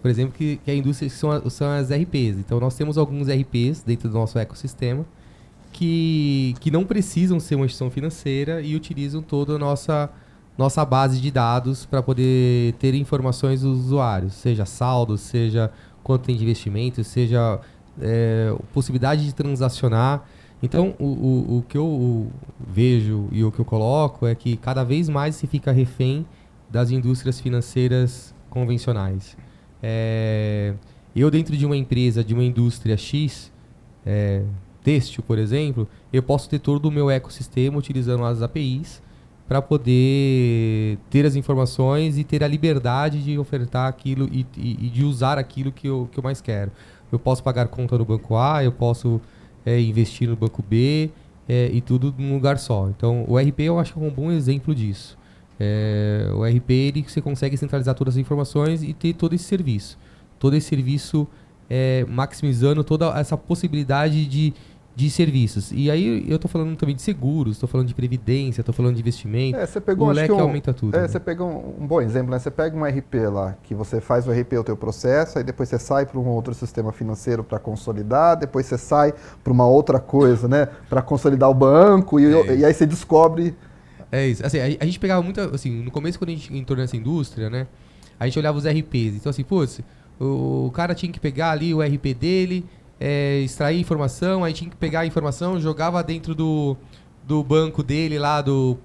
por exemplo, que a indústria são as RPs. Então, nós temos alguns RPs dentro do nosso ecossistema que não precisam ser uma instituição financeira e utilizam toda a nossa base de dados para poder ter informações dos usuários, seja saldo, seja quanto tem de investimento, seja possibilidade de transacionar. Então, o que eu vejo e o que eu coloco é que cada vez mais se fica refém das indústrias financeiras convencionais. Eu, dentro de uma empresa, de uma indústria X, têxtil, por exemplo, eu posso ter todo o meu ecossistema utilizando as APIs para poder ter as informações e ter a liberdade de ofertar aquilo e de usar aquilo que eu mais quero. Eu posso pagar conta no banco A, eu posso investir no banco B e tudo num lugar só. Então, o RP eu acho que é um bom exemplo disso. O RP você consegue centralizar todas as informações e ter todo esse serviço. Todo esse serviço maximizando toda essa possibilidade de serviços. E aí eu estou falando também de seguros, estou falando de previdência, estou falando de investimento. O leque aumenta tudo. Você pega um bom exemplo, né? Você pega um RP lá, que você faz o RP, o teu processo, aí depois você sai para um outro sistema financeiro para consolidar, depois você sai para uma outra coisa, né? Para consolidar o banco, e aí você descobre... É isso. Assim, a gente pegava muito... Assim, no começo, quando a gente entrou nessa indústria, né? A gente olhava os RPs. Então, assim, putz, o cara tinha que pegar ali o RP dele... extrair informação, aí tinha que pegar a informação, jogava dentro do banco dele lá, do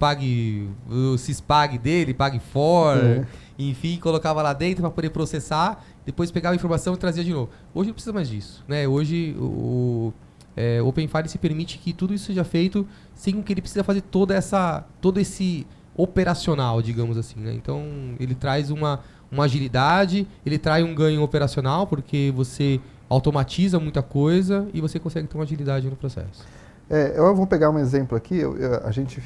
Cispag dele, Pag4, enfim, colocava lá dentro para poder processar, depois pegava a informação e trazia de novo. Hoje não precisa mais disso, né? Hoje o Open Finance permite que tudo isso seja feito sem que ele precisa fazer todo esse operacional, digamos assim, né? Então ele traz uma agilidade, ele traz um ganho operacional, porque você automatiza muita coisa e você consegue ter uma agilidade no processo. Eu vou pegar um exemplo aqui, a gente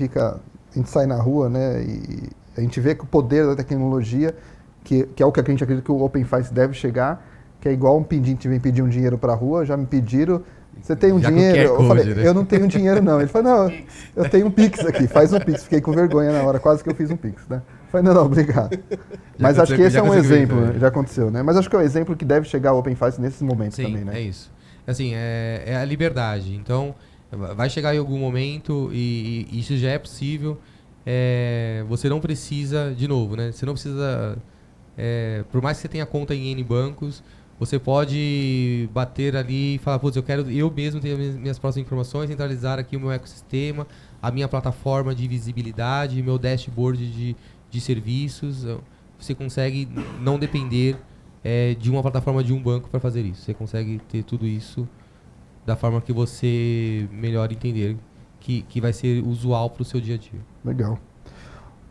sai na rua, né, e a gente vê que o poder da tecnologia, que é o que a gente acredita que o Open Finance deve chegar, que é igual um pedinte vem pedir um dinheiro para a rua, já me pediram, você tem um dinheiro? Eu falei, né? Eu não tenho dinheiro não. Ele falou, não, eu tenho um Pix aqui, faz um Pix. Fiquei com vergonha na hora, quase que eu fiz um Pix, né? Falei, não, obrigado. Mas acho que esse é um exemplo, né? Já aconteceu, né? Mas acho que é um exemplo que deve chegar ao Open Finance nesses momentos também, né? É isso. Assim, é a liberdade. Então, vai chegar em algum momento e isso já é possível. Você não precisa, de novo, né? Você não precisa, por mais que você tenha conta em N bancos, você pode bater ali e falar, putz, eu mesmo ter minhas próprias informações, centralizar aqui o meu ecossistema, a minha plataforma de visibilidade, meu dashboard de serviços. Você consegue não depender de uma plataforma de um banco para fazer isso. Você consegue ter tudo isso da forma que você melhor entender, que vai ser usual para o seu dia a dia. Legal.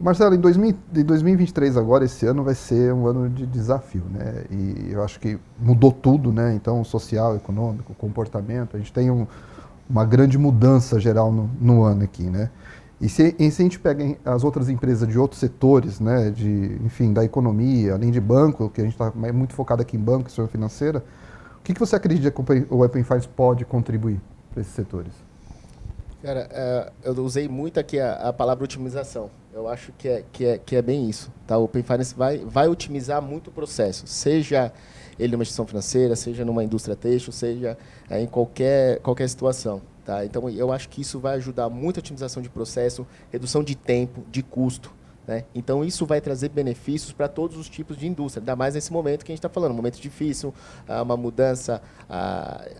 Marcelo, em 2023 agora, esse ano vai ser um ano de desafio, né? E eu acho que mudou tudo, né? Então, social, econômico, comportamento, a gente tem uma grande mudança geral no ano aqui, né? E se a gente pega as outras empresas de outros setores, né? Enfim, da economia, além de banco, que a gente está muito focado aqui em banco e sistema financeira, o que você acredita que o Open Finance pode contribuir para esses setores? Cara, eu usei muito aqui a palavra otimização. Eu acho que é bem isso. Tá? O Open Finance vai otimizar muito o processo, seja ele numa instituição financeira, seja numa indústria têxtil, seja em qualquer situação. Tá? Então, eu acho que isso vai ajudar muito a otimização de processo, redução de tempo, de custo. Né? Então, isso vai trazer benefícios para todos os tipos de indústria, ainda mais nesse momento que a gente está falando, um momento difícil, uma mudança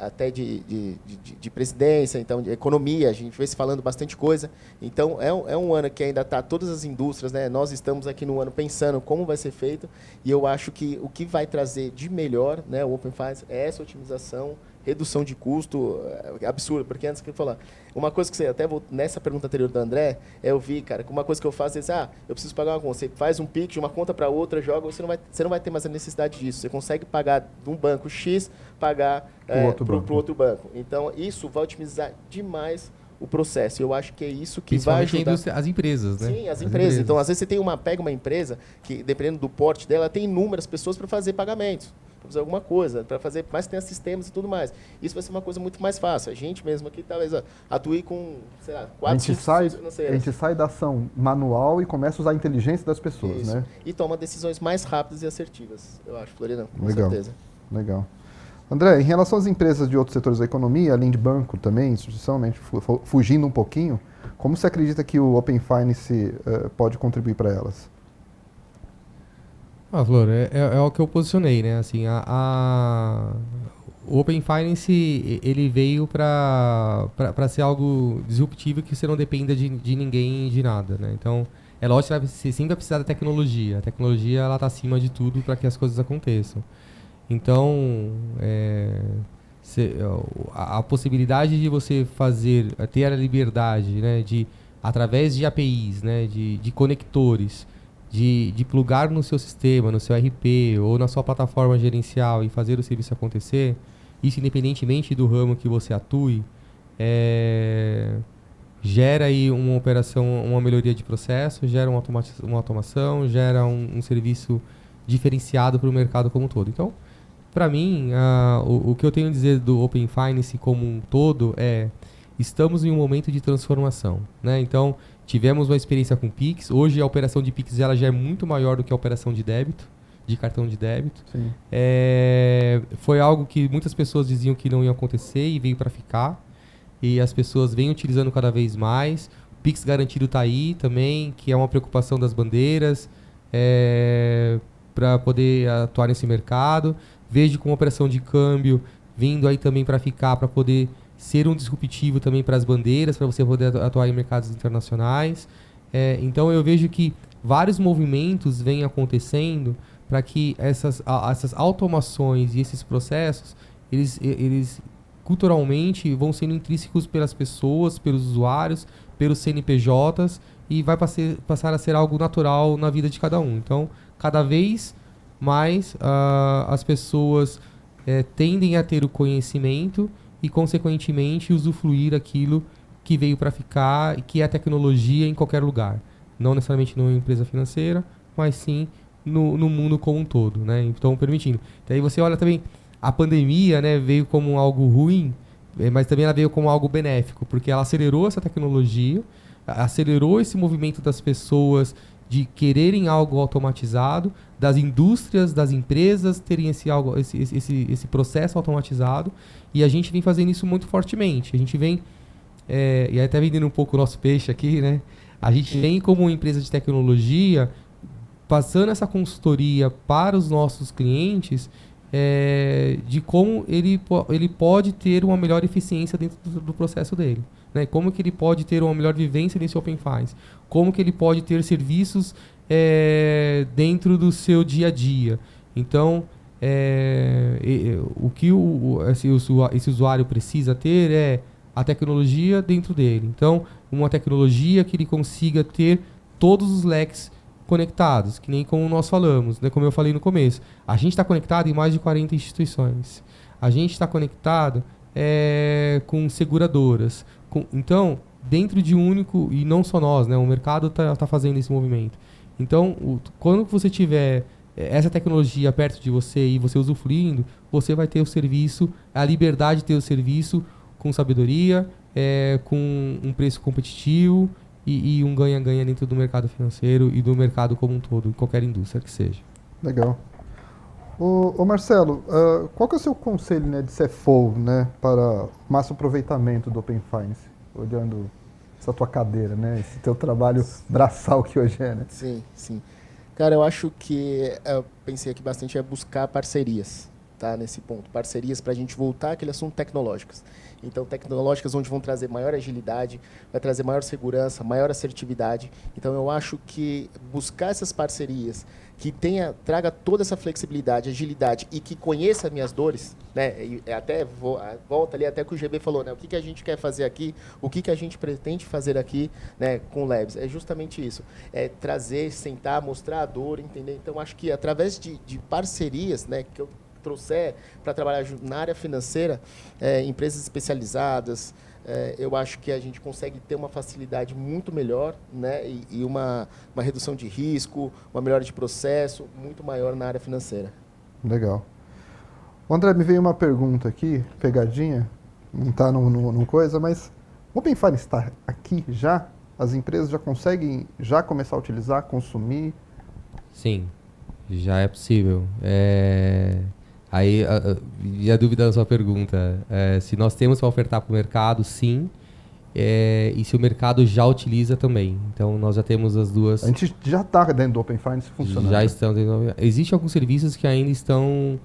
até de presidência, então, de economia, a gente vem se falando bastante coisa. Então, é um ano que ainda está todas as indústrias, né? Nós estamos aqui no ano pensando como vai ser feito, e eu acho que o que vai trazer de melhor, né, o Open Finance, é essa otimização, redução de custo absurda, porque antes que eu falar, uma coisa que você até nessa pergunta anterior do André, eu vi, cara, que uma coisa que eu faço é eu preciso pagar uma conta, você faz um Pix de uma conta para outra, joga, você não vai ter mais a necessidade disso, você consegue pagar de um banco X, pagar para o outro banco. Então, isso vai otimizar demais o processo. Eu acho que é isso que vai ajudar. As empresas, né? Sim, as empresas. Então, às vezes você pega uma empresa que, dependendo do porte dela, tem inúmeras pessoas para fazer pagamentos. para fazer alguma coisa, para fazer mais que tenha sistemas e tudo mais. Isso vai ser uma coisa muito mais fácil. A gente mesmo aqui talvez atue com, sei lá, 4, 5 instituições financeiras. A gente sai da ação manual e começa a usar a inteligência das pessoas, Isso. né? E toma decisões mais rápidas e assertivas, eu acho, Floriano, com Legal. certeza. Legal. André, em relação às empresas de outros setores da economia, além de banco também, institucionalmente, fugindo um pouquinho, como você acredita que o Open Finance pode contribuir para elas? Flor, é o que eu posicionei, né? Assim, o Open Finance, ele veio para ser algo disruptivo que você não dependa de ninguém, de nada, né? Então, é lógico que você sempre vai precisar da tecnologia. A tecnologia, ela está acima de tudo para que as coisas aconteçam. Então, a possibilidade de você ter a liberdade, né, de, através de APIs, né, de conectores, de plugar no seu sistema, no seu RP ou na sua plataforma gerencial e fazer o serviço acontecer, isso independentemente do ramo que você atue, gera aí uma operação, uma melhoria de processo, gera uma automação, gera um serviço diferenciado para o mercado como um todo. Então, para mim, o que eu tenho a dizer do Open Finance como um todo estamos em um momento de transformação, né? Então, tivemos uma experiência com Pix. Hoje, a operação de Pix ela já é muito maior do que a operação de débito, de cartão de débito. Sim. Foi algo que muitas pessoas diziam que não ia acontecer e veio para ficar. E as pessoas vêm utilizando cada vez mais. O Pix garantido está aí também, que é uma preocupação das bandeiras, para poder atuar nesse mercado. Vejo com a operação de câmbio vindo aí também para ficar, para poder ser um disruptivo também para as bandeiras, para você poder atuar em mercados internacionais. Então eu vejo que vários movimentos vêm acontecendo para que essas automações e esses processos, eles culturalmente vão sendo intrínsecos pelas pessoas, pelos usuários, pelos CNPJs e vai passar a ser algo natural na vida de cada um. Então, cada vez mais as pessoas tendem a ter o conhecimento e, consequentemente, usufruir aquilo que veio para ficar e que é a tecnologia em qualquer lugar. Não necessariamente numa empresa financeira, mas sim no mundo como um todo, né? Então, permitindo. Daí você olha também, a pandemia, né, veio como algo ruim, mas também ela veio como algo benéfico, porque ela acelerou essa tecnologia, acelerou esse movimento das pessoas de quererem algo automatizado, das indústrias, das empresas terem esse processo automatizado, e a gente vem fazendo isso muito fortemente. A gente vem, e até vendendo um pouco o nosso peixe aqui, né? A gente vem como empresa de tecnologia passando essa consultoria para os nossos clientes de como ele pode ter uma melhor eficiência dentro do processo dele. Né? Como que ele pode ter uma melhor vivência nesse Open Finance? Como que ele pode ter serviços dentro do seu dia a dia? Então, o que esse usuário precisa ter é a tecnologia dentro dele. Então, uma tecnologia que ele consiga ter todos os leques conectados, que nem como nós falamos, né? Como eu falei no começo. A gente está conectado em mais de 40 instituições. A gente está conectado com seguradoras. Então, dentro de um único, e não só nós, né? O mercado está fazendo esse movimento. Então, quando você tiver essa tecnologia perto de você e você usufruindo, você vai ter o serviço, a liberdade de ter o serviço com sabedoria, com um preço competitivo e um ganha-ganha dentro do mercado financeiro e do mercado como um todo, em qualquer indústria que seja. Legal. Ô Marcelo, qual que é o seu conselho, né, de CFO, né, para máximo aproveitamento do Open Finance, olhando essa tua cadeira, né, esse teu trabalho braçal que hoje é, né? Sim, sim. Cara, eu acho que eu pensei aqui bastante buscar parcerias, tá, nesse ponto. Parcerias para a gente voltar àquele assunto tecnológicas. Então, tecnológicas onde vão trazer maior agilidade, vai trazer maior segurança, maior assertividade. Então, eu acho que buscar essas parcerias que traga toda essa flexibilidade, agilidade e que conheça minhas dores, né? E até volta ali até que o GB falou, né? O que a gente quer fazer aqui, o que a gente pretende fazer aqui, né, com o Labs. É justamente isso. Trazer, sentar, mostrar a dor, entender. Então, acho que através de parcerias, né, que eu trouxer para trabalhar na área financeira, empresas especializadas, eu acho que a gente consegue ter uma facilidade muito melhor, né, e uma redução de risco, uma melhora de processo muito maior na área financeira. Legal. André, me veio uma pergunta aqui, pegadinha, não está no coisa, mas o Open Finance está aqui já? As empresas já conseguem já começar a utilizar, consumir? Sim, já é possível. Aí, e a dúvida da sua pergunta, se nós temos para ofertar para o mercado, sim, e se o mercado já utiliza também. Então, nós já temos as duas... A gente já está dentro do Open Finance funcionando. Já estão dentro. Existem alguns serviços que ainda estão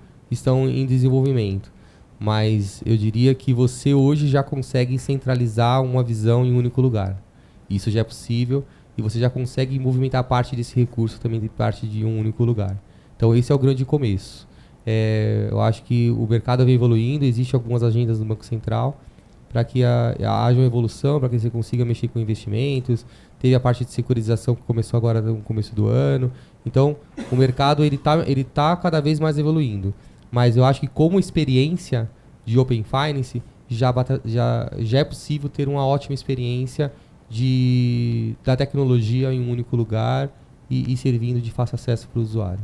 em desenvolvimento, mas eu diria que você hoje já consegue centralizar uma visão em um único lugar. Isso já é possível e você já consegue movimentar parte desse recurso também de parte de um único lugar. Então esse é o grande começo. Eu acho que o mercado vem evoluindo, existem algumas agendas do Banco Central para que haja uma evolução, para que você consiga mexer com investimentos. Teve a parte de securitização que começou agora no começo do ano. Então o mercado ele tá cada vez mais evoluindo. Mas eu acho que como experiência de Open Finance, já é possível ter uma ótima experiência da tecnologia em um único lugar e servindo de fácil acesso para o usuário.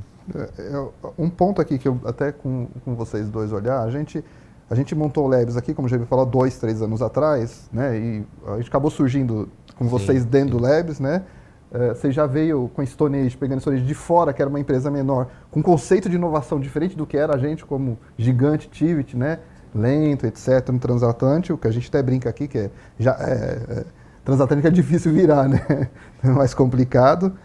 Um ponto aqui que eu até com vocês dois olhar, a gente montou o Labs aqui, como já me falou, 2, 3 anos atrás, né? E a gente acabou surgindo com vocês dentro do Labs, né? Você já veio com Stone Age, pegando Stone Age de fora, que era uma empresa menor, com conceito de inovação diferente do que era a gente, como gigante, Tivit, né? Lento, etc., no transatlântico, que a gente até brinca aqui, que transatlântico é difícil virar, né? É mais complicado.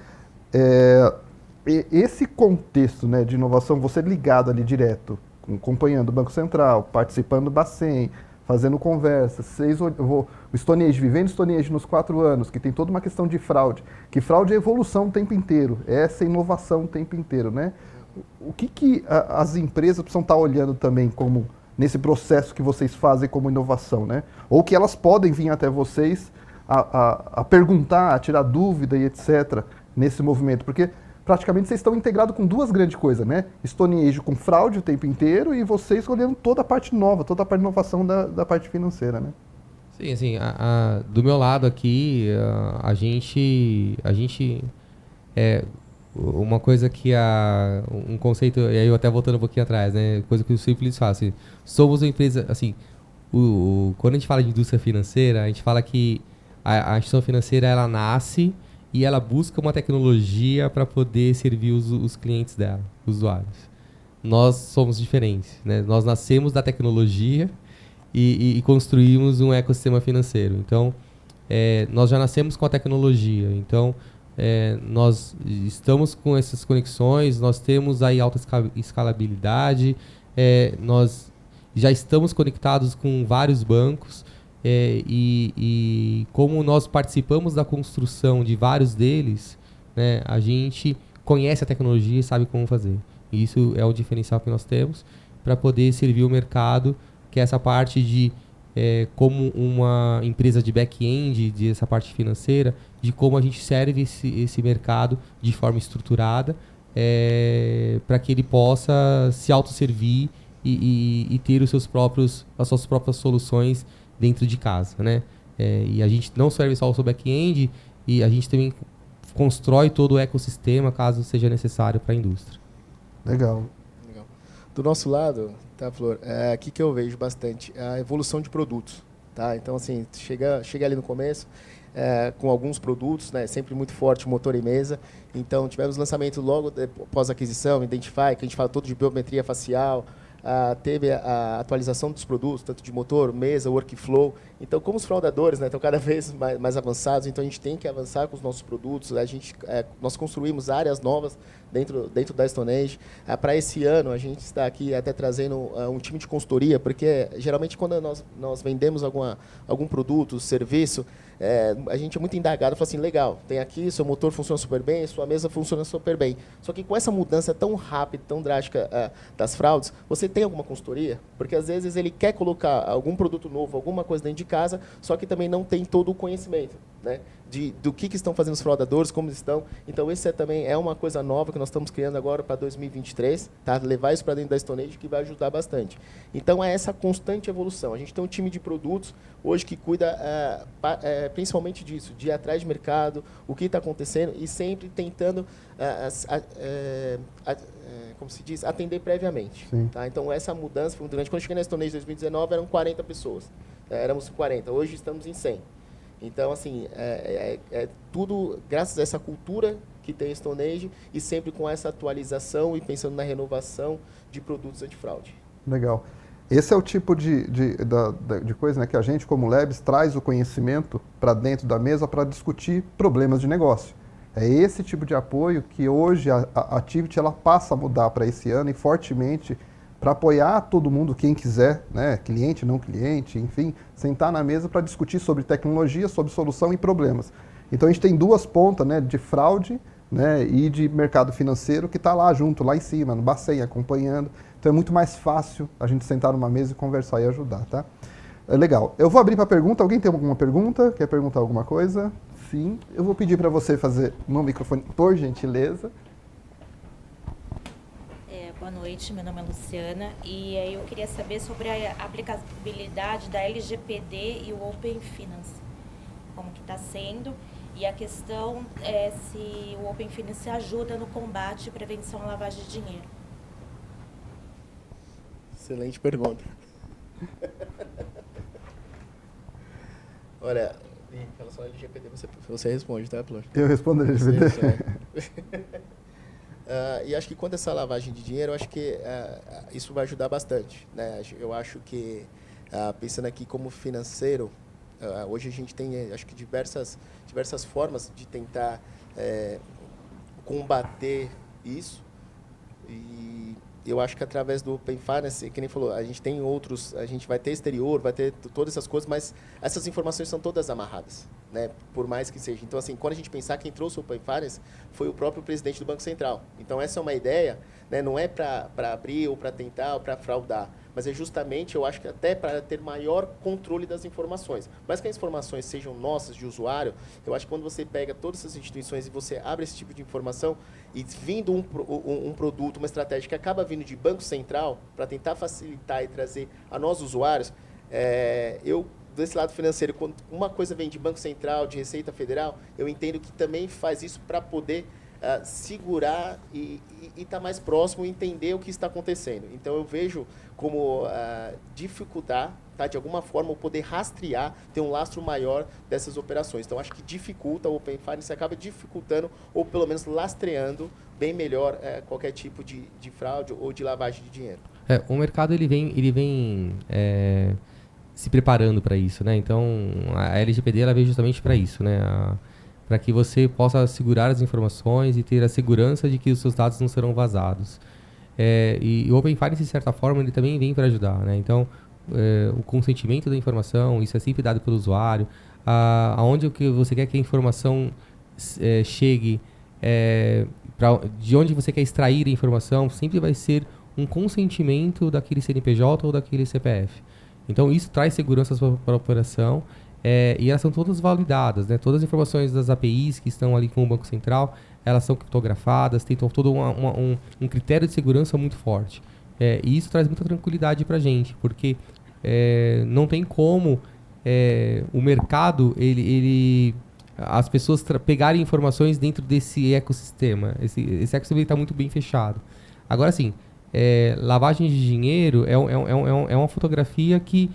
Esse contexto, né, de inovação, você ligado ali direto, acompanhando o Banco Central, participando do Bacen, fazendo conversas, o Stone Age, vivendo Stone Age nos 4 anos, que tem toda uma questão de fraude, que fraude é evolução o tempo inteiro, essa inovação o tempo inteiro, né? O que as empresas precisam estar olhando também como nesse processo que vocês fazem como inovação, né? Ou que elas podem vir até vocês a perguntar, a tirar dúvida e etc. nesse movimento, porque praticamente vocês estão integrados com 2 grandes coisas, né? Stone Age com fraude o tempo inteiro e vocês olhando toda a parte nova, toda a parte de inovação da parte financeira, né? Sim, assim, do meu lado aqui, a gente uma coisa que um conceito, e aí eu até voltando um pouquinho atrás, né? Coisa que o Simples faz, assim, somos uma empresa, assim, quando a gente fala de indústria financeira, a gente fala que a instituição financeira, ela nasce e ela busca uma tecnologia para poder servir os clientes dela, os usuários. Nós somos diferentes, né? Nós nascemos da tecnologia e construímos um ecossistema financeiro. Então, nós já nascemos com a tecnologia. Então, nós estamos com essas conexões, nós temos aí alta escalabilidade, nós já estamos conectados com vários bancos. E como nós participamos da construção de vários deles, né, a gente conhece a tecnologia e sabe como fazer. E isso é o diferencial que nós temos para poder servir o mercado, que é essa parte de, como uma empresa de back-end, dessa parte financeira, de como a gente serve esse mercado de forma estruturada, para que ele possa se autosservir e ter as suas próprias soluções dentro de casa, né? E a gente não serve só o seu back-end, e a gente também constrói todo o ecossistema caso seja necessário para a indústria. Legal. Do nosso lado, tá, Flor? Aqui que eu vejo bastante a evolução de produtos, tá? Então, assim, chega ali no começo com alguns produtos, né? Sempre muito forte, motor e mesa. Então, tivemos lançamento logo após a aquisição, Identify, que a gente fala todo de biometria facial. Teve a atualização dos produtos, tanto de motor, mesa, workflow. Então, como os fraudadores, né, estão cada vez mais avançados, então a gente tem que avançar com os nossos produtos. Nós construímos áreas novas dentro da Stone Age. Para esse ano, a gente está aqui até trazendo um time de consultoria, porque geralmente quando nós vendemos algum produto, serviço, a gente é muito indagado, fala assim, legal, tem aqui, seu motor funciona super bem, sua mesa funciona super bem. Só que com essa mudança tão rápida, tão drástica das fraudes, você tem alguma consultoria? Porque às vezes ele quer colocar algum produto novo, alguma coisa dentro de casa, só que também não tem todo o conhecimento, né? Do que estão fazendo os fraudadores, como estão. Então, esse também é uma coisa nova que nós estamos criando agora para 2023, tá? Levar isso para dentro da Stone Age, que vai ajudar bastante. Então, é essa constante evolução. A gente tem um time de produtos hoje que cuida principalmente disso, de ir atrás de mercado, o que está acontecendo, e sempre tentando como se diz, atender previamente. Sim. Tá? Então, essa mudança foi muito grande. Quando eu cheguei na Stone Age em 2019, eram 40 pessoas. Éramos 40. Hoje estamos em 100. Então, assim, é tudo graças a essa cultura que tem a Stone Age e sempre com essa atualização e pensando na renovação de produtos antifraude. Legal. Esse é o tipo de coisa, né, que a gente, como Labs, traz o conhecimento para dentro da mesa para discutir problemas de negócio. É esse tipo de apoio que hoje a Tiviti ela passa a mudar para esse ano e fortemente para apoiar todo mundo, quem quiser, né, cliente, não cliente, enfim, sentar na mesa para discutir sobre tecnologia, sobre solução e problemas. Então a gente tem duas pontas, né, de fraude, né, e de mercado financeiro que está lá junto, lá em cima, no Bacen, acompanhando. Então é muito mais fácil a gente sentar numa mesa e conversar e ajudar, tá? É legal. Eu vou abrir para pergunta. Alguém tem alguma pergunta? Quer perguntar alguma coisa? Sim. Eu vou pedir para você fazer no microfone, por gentileza. Boa noite, meu nome é Luciana e eu queria saber sobre a aplicabilidade da LGPD e o Open Finance, como que está sendo, e a questão é se o Open Finance ajuda no combate e prevenção à lavagem de dinheiro. Excelente pergunta. Olha, em relação ao LGPD, você responde, tá, Plor? Eu respondo a LGPD. E acho que quanto a essa lavagem de dinheiro, eu acho que isso vai ajudar bastante, né? Eu acho que, pensando aqui como financeiro, hoje a gente tem, acho que, diversas formas de tentar combater isso. E eu acho que através do Open Finance, que nem falou, a gente tem outros, a gente vai ter exterior, vai ter todas essas coisas, mas essas informações são todas amarradas, né? Por mais que seja. Então, assim, quando a gente pensar, quem trouxe o Open Finance foi o próprio presidente do Banco Central. Então, essa é uma ideia, né? Não é para abrir ou para tentar ou para fraudar, mas é justamente, eu acho que até para ter maior controle das informações. Mas que as informações sejam nossas, de usuário, eu acho que quando você pega todas essas instituições e você abre esse tipo de informação, e vindo um produto, uma estratégia que acaba vindo de Banco Central, para tentar facilitar e trazer a nós usuários, eu, desse lado financeiro, quando uma coisa vem de Banco Central, de Receita Federal, eu entendo que também faz isso para poder segurar e estar mais próximo e entender o que está acontecendo. Então, eu vejo como dificultar, tá, de alguma forma, o poder rastrear, ter um lastro maior dessas operações. Então, acho que dificulta, o Open Finance acaba dificultando, ou pelo menos lastreando bem melhor qualquer tipo de fraude ou de lavagem de dinheiro. O mercado ele vem se preparando para isso, né? Então, a LGPD ela veio justamente para isso, né? Para que você possa segurar as informações e ter a segurança de que os seus dados não serão vazados. E o Open Finance, de certa forma, ele também vem para ajudar, né? Então, o consentimento da informação, isso é sempre dado pelo usuário. Aonde que você quer que a informação chegue, de onde você quer extrair a informação, sempre vai ser um consentimento daquele CNPJ ou daquele CPF. Então, isso traz segurança para a operação. E elas são todas validadas, né? Todas as informações das APIs que estão ali com o Banco Central, elas são criptografadas, tem todo um critério de segurança muito forte. E isso traz muita tranquilidade para a gente, porque não tem como o mercado, as pessoas pegarem informações dentro desse ecossistema. Esse ecossistema está muito bem fechado. Agora, sim, lavagem de dinheiro é uma fotografia que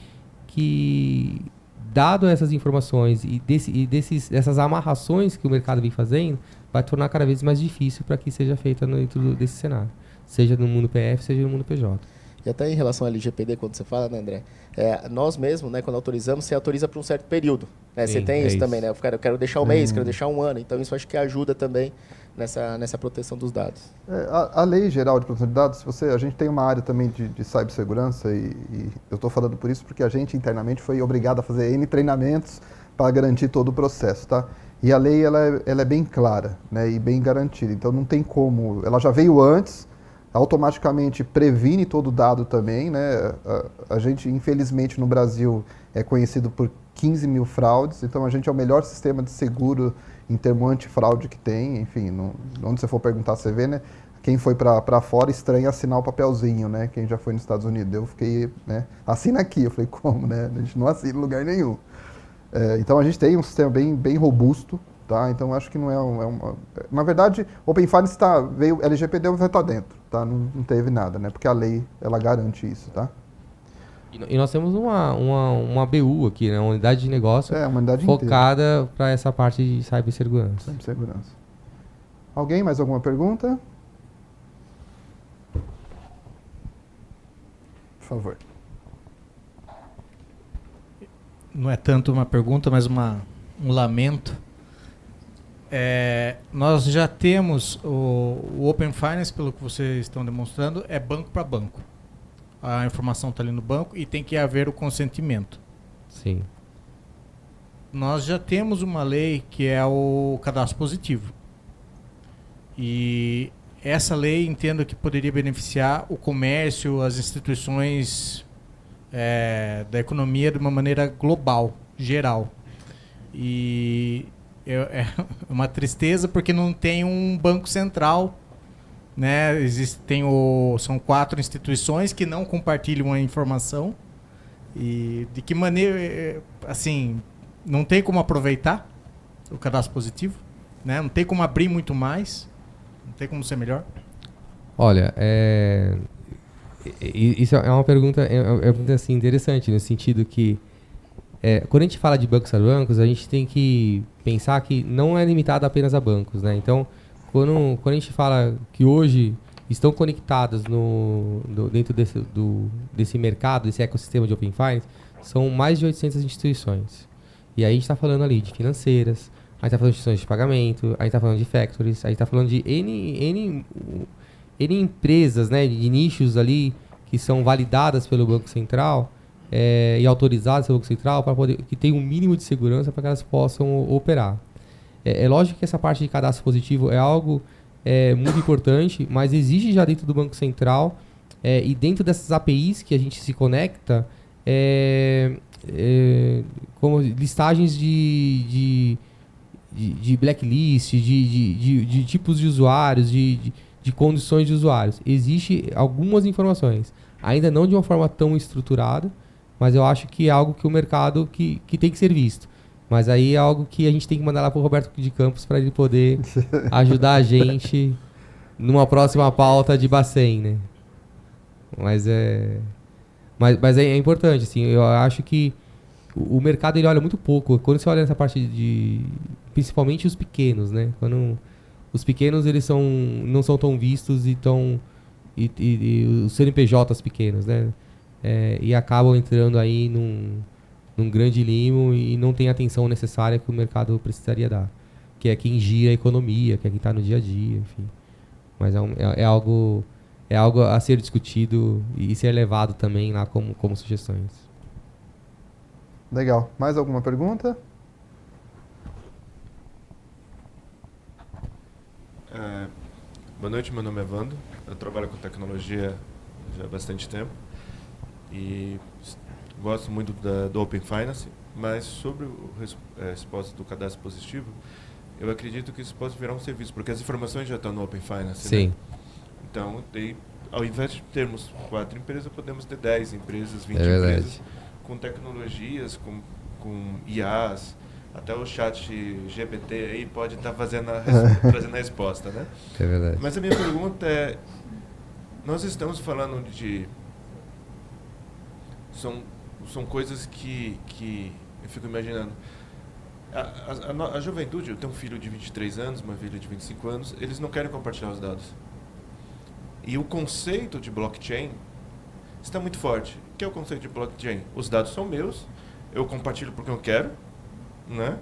dado essas informações e dessas amarrações que o mercado vem fazendo, vai tornar cada vez mais difícil para que seja feita dentro desse cenário, seja no mundo PF, seja no mundo PJ. E até em relação ao LGPD, quando você fala, né, André, nós mesmos, né, quando autorizamos, você autoriza para um certo período. Né? Sim, você tem isso também, né? Eu quero deixar um mês, quero deixar um ano. Então, isso acho que ajuda também nessa proteção dos dados. A Lei Geral de Proteção de Dados, a gente tem uma área também de cibersegurança e eu estou falando por isso porque a gente internamente foi obrigado a fazer N treinamentos para garantir todo o processo, tá? E a lei ela é bem clara, né, e bem garantida, então não tem como, ela já veio antes, automaticamente previne todo o dado também, né? A gente, infelizmente, no Brasil é conhecido por 15 mil fraudes, então a gente é o melhor sistema de seguro em termo antifraude que tem, enfim, onde você for perguntar, você vê, né? Quem foi para fora estranha assinar o papelzinho, né? Quem já foi nos Estados Unidos, eu fiquei, né? Assina aqui, eu falei, como, né? A gente não assina em lugar nenhum. Então a gente tem um sistema bem robusto, tá? Então acho que não é uma... Na verdade, Open Finance LGPD vai estar dentro. tá? Não teve nada, né? Porque a lei, ela garante isso, tá? E nós temos uma BU aqui, né? Uma unidade de negócio Uma unidade focada para essa parte de cibersegurança. Cibersegurança. Alguém, mais alguma pergunta? Por favor. Não é tanto uma pergunta, mas um lamento. Nós já temos o Open Finance, pelo que vocês estão demonstrando, é banco para banco. A informação está ali no banco e tem que haver o consentimento. Sim. Nós já temos uma lei que é o cadastro positivo. E essa lei entendo que poderia beneficiar o comércio, as instituições da economia de uma maneira global, geral. E é uma tristeza porque não tem um banco central, né? São 4 instituições que não compartilham a informação. E de que maneira, assim, não tem como aproveitar o cadastro positivo, né? Não tem como abrir muito mais, não tem como ser melhor. Olha, isso é uma pergunta, assim, interessante, no sentido que quando a gente fala de bancos a bancos, a gente tem que pensar que não é limitado apenas a bancos, né? Então, quando a gente fala que hoje estão conectadas dentro desse mercado, desse ecossistema de Open Finance, são mais de 800 instituições. E aí a gente está falando ali de financeiras, a gente está falando de instituições de pagamento, a gente está falando de factories, a gente está falando de N empresas, né, de nichos ali que são validadas pelo Banco Central e autorizadas pelo Banco Central para poder que tem um mínimo de segurança para que elas possam operar. É lógico que essa parte de cadastro positivo é algo muito importante, mas existe já dentro do Banco Central e dentro dessas APIs que a gente se conecta, como listagens de blacklist, de tipos de usuários, de condições de usuários. Existem algumas informações, ainda não de uma forma tão estruturada, mas eu acho que é algo que o mercado que tem que ser visto. Mas aí é algo que a gente tem que mandar lá para o Roberto de Campos para ele poder ajudar a gente numa próxima pauta de Bacen, né? Mas é importante, assim, eu acho que o mercado ele olha muito pouco. Quando você olha nessa parte principalmente os pequenos, né? Quando os pequenos eles não são tão vistos e os CNPJs pequenos, né? E acabam entrando aí num grande limo e não tem a atenção necessária que o mercado precisaria dar, que é quem gira a economia, que é quem está no dia a dia, enfim. Mas é algo a ser discutido e ser levado também lá como sugestões. Legal. Mais alguma pergunta? Boa noite, meu nome é Vando. Eu trabalho com tecnologia já há bastante tempo e gosto muito do Open Finance, mas sobre a resposta do cadastro positivo, eu acredito que isso pode virar um serviço, porque as informações já estão no Open Finance. Sim. Né? Então, ao invés de termos 4 empresas, podemos ter 10 empresas, 20 verdade. empresas, com tecnologias, com IAs, até o chat GPT aí pode estar trazendo a resposta, né? É verdade. Mas a minha pergunta é, nós estamos falando de... São coisas que eu fico imaginando. A juventude, eu tenho um filho de 23 anos, uma filha de 25 anos, eles não querem compartilhar os dados. E o conceito de blockchain está muito forte. O que é o conceito de blockchain? Os dados são meus, eu compartilho porque eu quero, né?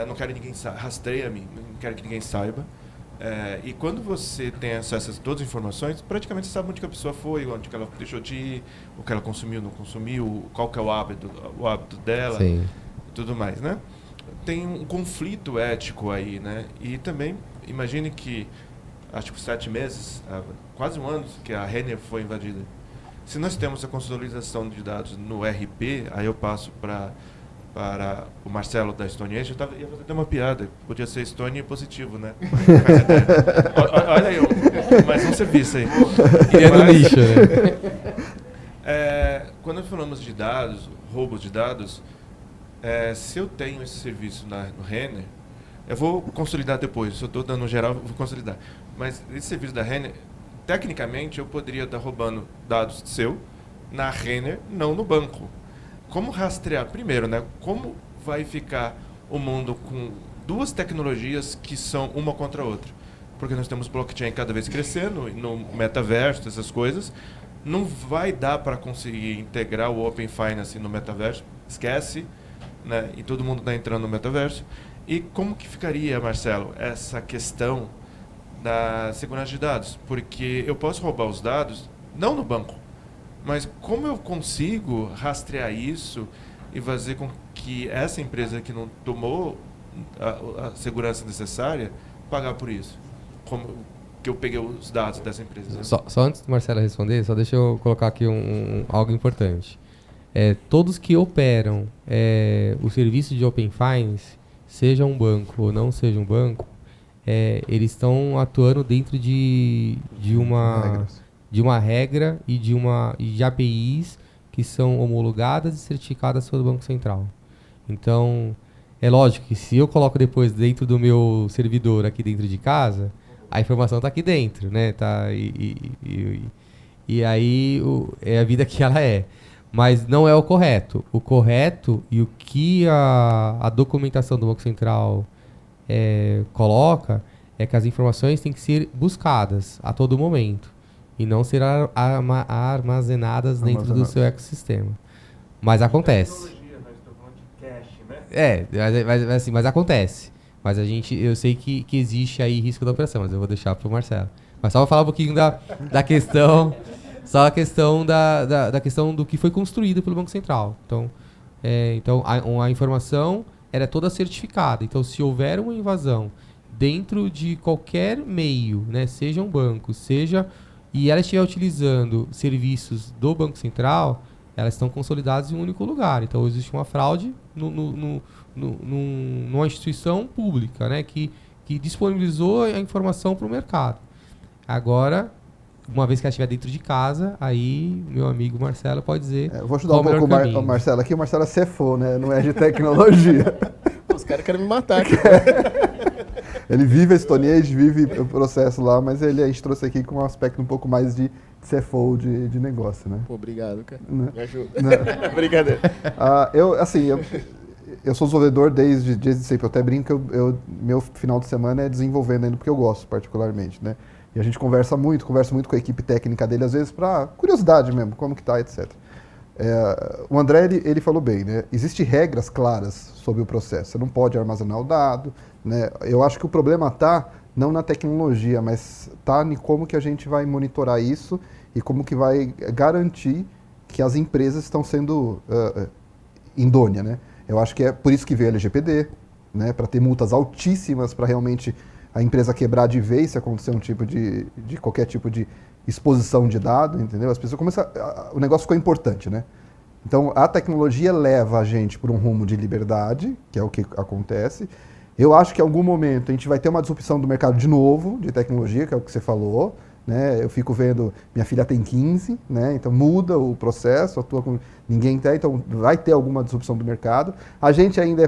Não quero que ninguém rastreie-me, não quero que ninguém saiba. E quando você tem acesso a todas as informações, praticamente você sabe onde que a pessoa foi, onde que ela deixou de ir, o que ela consumiu, não consumiu, qual que é o hábito dela, Sim. e tudo mais, né? Tem um conflito ético aí, né? E também, imagine que, acho que 7 meses, quase um ano que a Renner foi invadida. Se nós temos a consolidação de dados no RP, aí eu passo para o Marcelo da Stone Age, ia fazer até uma piada, podia ser Stone positivo, né? Olha eu, mais um serviço aí. Queria no nicho, né? Quando nós falamos de dados, roubos de dados, se eu tenho esse serviço no Renner, eu vou consolidar depois, se eu estou dando geral, eu vou consolidar. Mas esse serviço da Renner tecnicamente, eu poderia estar roubando dados seu na Renner, não no banco. Como rastrear? Primeiro, né? Como vai ficar o mundo com duas tecnologias que são uma contra a outra? Porque nós temos blockchain cada vez crescendo, no metaverso, essas coisas. Não vai dar para conseguir integrar o Open Finance no metaverso. Esquece, né? E todo mundo está entrando no metaverso. E como que ficaria, Marcelo, essa questão da segurança de dados? Porque eu posso roubar os dados, não no banco, mas como eu consigo rastrear isso e fazer com que essa empresa que não tomou a segurança necessária pagar por isso? Como que eu peguei os dados dessa empresa? Né? Só antes do Marcelo responder, só deixa eu colocar aqui algo importante. Todos que operam o serviço de Open Finance, seja um banco ou não seja um banco, eles estão atuando dentro de uma regra e de APIs que são homologadas e certificadas pelo Banco Central. Então, é lógico que se eu coloco depois dentro do meu servidor aqui dentro de casa, a informação está aqui dentro, né? Tá, e aí é a vida que ela é. Mas não é o correto. O correto e o que a documentação do Banco Central coloca é que as informações têm que ser buscadas a todo momento e não ser armazenadas dentro do seu ecossistema. Mas acontece. Mas acontece. Mas eu sei que existe aí risco da operação, mas eu vou deixar para o Marcelo. Mas só vou falar um pouquinho da questão, só a questão da questão do que foi construído pelo Banco Central. Então a informação era toda certificada. Então, se houver uma invasão dentro de qualquer meio, né, seja um banco, e ela estiver utilizando serviços do Banco Central, elas estão consolidadas em um único lugar. Então, existe uma fraude numa instituição pública, né, que disponibilizou a informação para o mercado. Agora, uma vez que ela estiver dentro de casa, aí meu amigo Marcelo pode dizer. Eu vou ajudar um pouco o Marcelo aqui. O Marcelo é CFO, né? Não é de tecnologia. Os caras querem me matar aqui. Ele vive a Stone Age, vive o processo lá, mas a gente trouxe aqui com um aspecto um pouco mais de CFO de negócio, né? Pô, obrigado, cara. Né? Me ajuda. Né? Brincadeira. Eu sou desenvolvedor desde sempre. Eu até brinco que meu final de semana é desenvolvendo ainda, porque eu gosto particularmente, né? E a gente conversa muito com a equipe técnica dele, às vezes para curiosidade mesmo, como que tá, etc. O André, ele falou bem, né? Existem regras claras sobre o processo. Você não pode armazenar o dado, né? Eu acho que o problema está não na tecnologia, mas está em como que a gente vai monitorar isso e como que vai garantir que as empresas estão sendo idôneas, né? Eu acho que é por isso que veio a LGPD, né? Para ter multas altíssimas para realmente a empresa quebrar de vez se acontecer um tipo de qualquer tipo de exposição de dado, entendeu? As pessoas começam, o negócio ficou importante, né? Então, a tecnologia leva a gente por um rumo de liberdade, que é o que acontece. Eu acho que em algum momento a gente vai ter uma disrupção do mercado de novo, de tecnologia, que é o que você falou, né? Eu fico vendo, minha filha tem 15, né? Então muda o processo, atua com ninguém tem, então vai ter alguma disrupção do mercado. A gente ainda,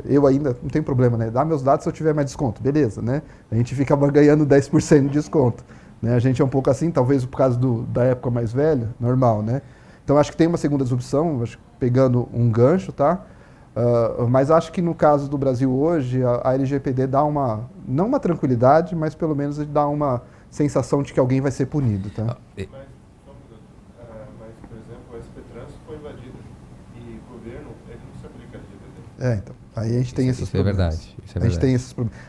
eu ainda, não tem problema, né? Dá meus dados se eu tiver mais desconto, beleza, né? A gente fica ganhando 10% de desconto, né? A gente é um pouco assim, talvez por causa da época mais velha, normal, né? Então acho que tem uma segunda disrupção, acho que pegando um gancho, tá? Mas acho que no caso do Brasil hoje, a LGPD dá não uma tranquilidade, mas pelo menos dá uma sensação de que alguém vai ser punido, tá? Mas, só um minuto. Mas, por exemplo, o SP Trans foi invadido e o governo, ele não se aplica a LGPD. Então. Aí a gente tem esses Isso problemas. é verdade. A gente tem esses problemas.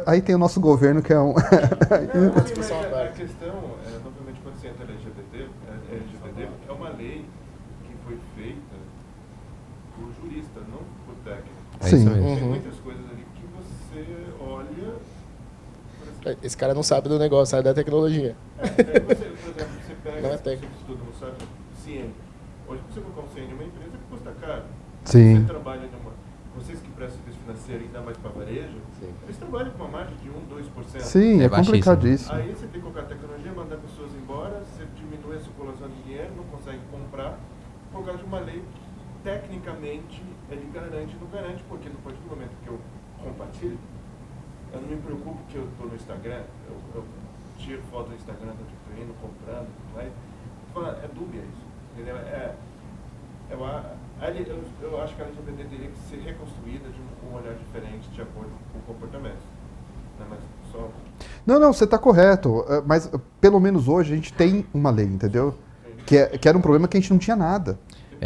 Aí tem o nosso governo, que é um... A questão, novamente, quando você entra na LGPD, é uma lei que foi feita por jurista, não por técnico. Sim. Tem muitas coisas ali que você olha... Esse cara não sabe do negócio, sabe da tecnologia. Por exemplo, você pega, Não é você técnico. estuda no site CIEM. Hoje, você colocar um CIEM em uma empresa que custa caro. Sim. Você trabalha vocês que prestam serviço financeiro, ainda mais para varejo, eles trabalham com uma margem de 1-2%. Sim, é complicadíssimo. Aí você tem que colocar tecnologia, mandar pessoas embora, você diminui a circulação de dinheiro, não consegue comprar, por causa de uma lei que, tecnicamente, ele garante e não garante, porque no partir do momento que eu compartilho, eu não me preocupo que eu estou no Instagram, tiro foto no Instagram, tô indo, comprando, mas é dúbia isso, entendeu? Eu acho que a LGPD teria que ser reconstruída de um olhar diferente de acordo com o comportamento. Não, mas só... Não, você está correto, mas pelo menos hoje a gente tem uma lei, entendeu? Que era um problema que a gente não tinha nada.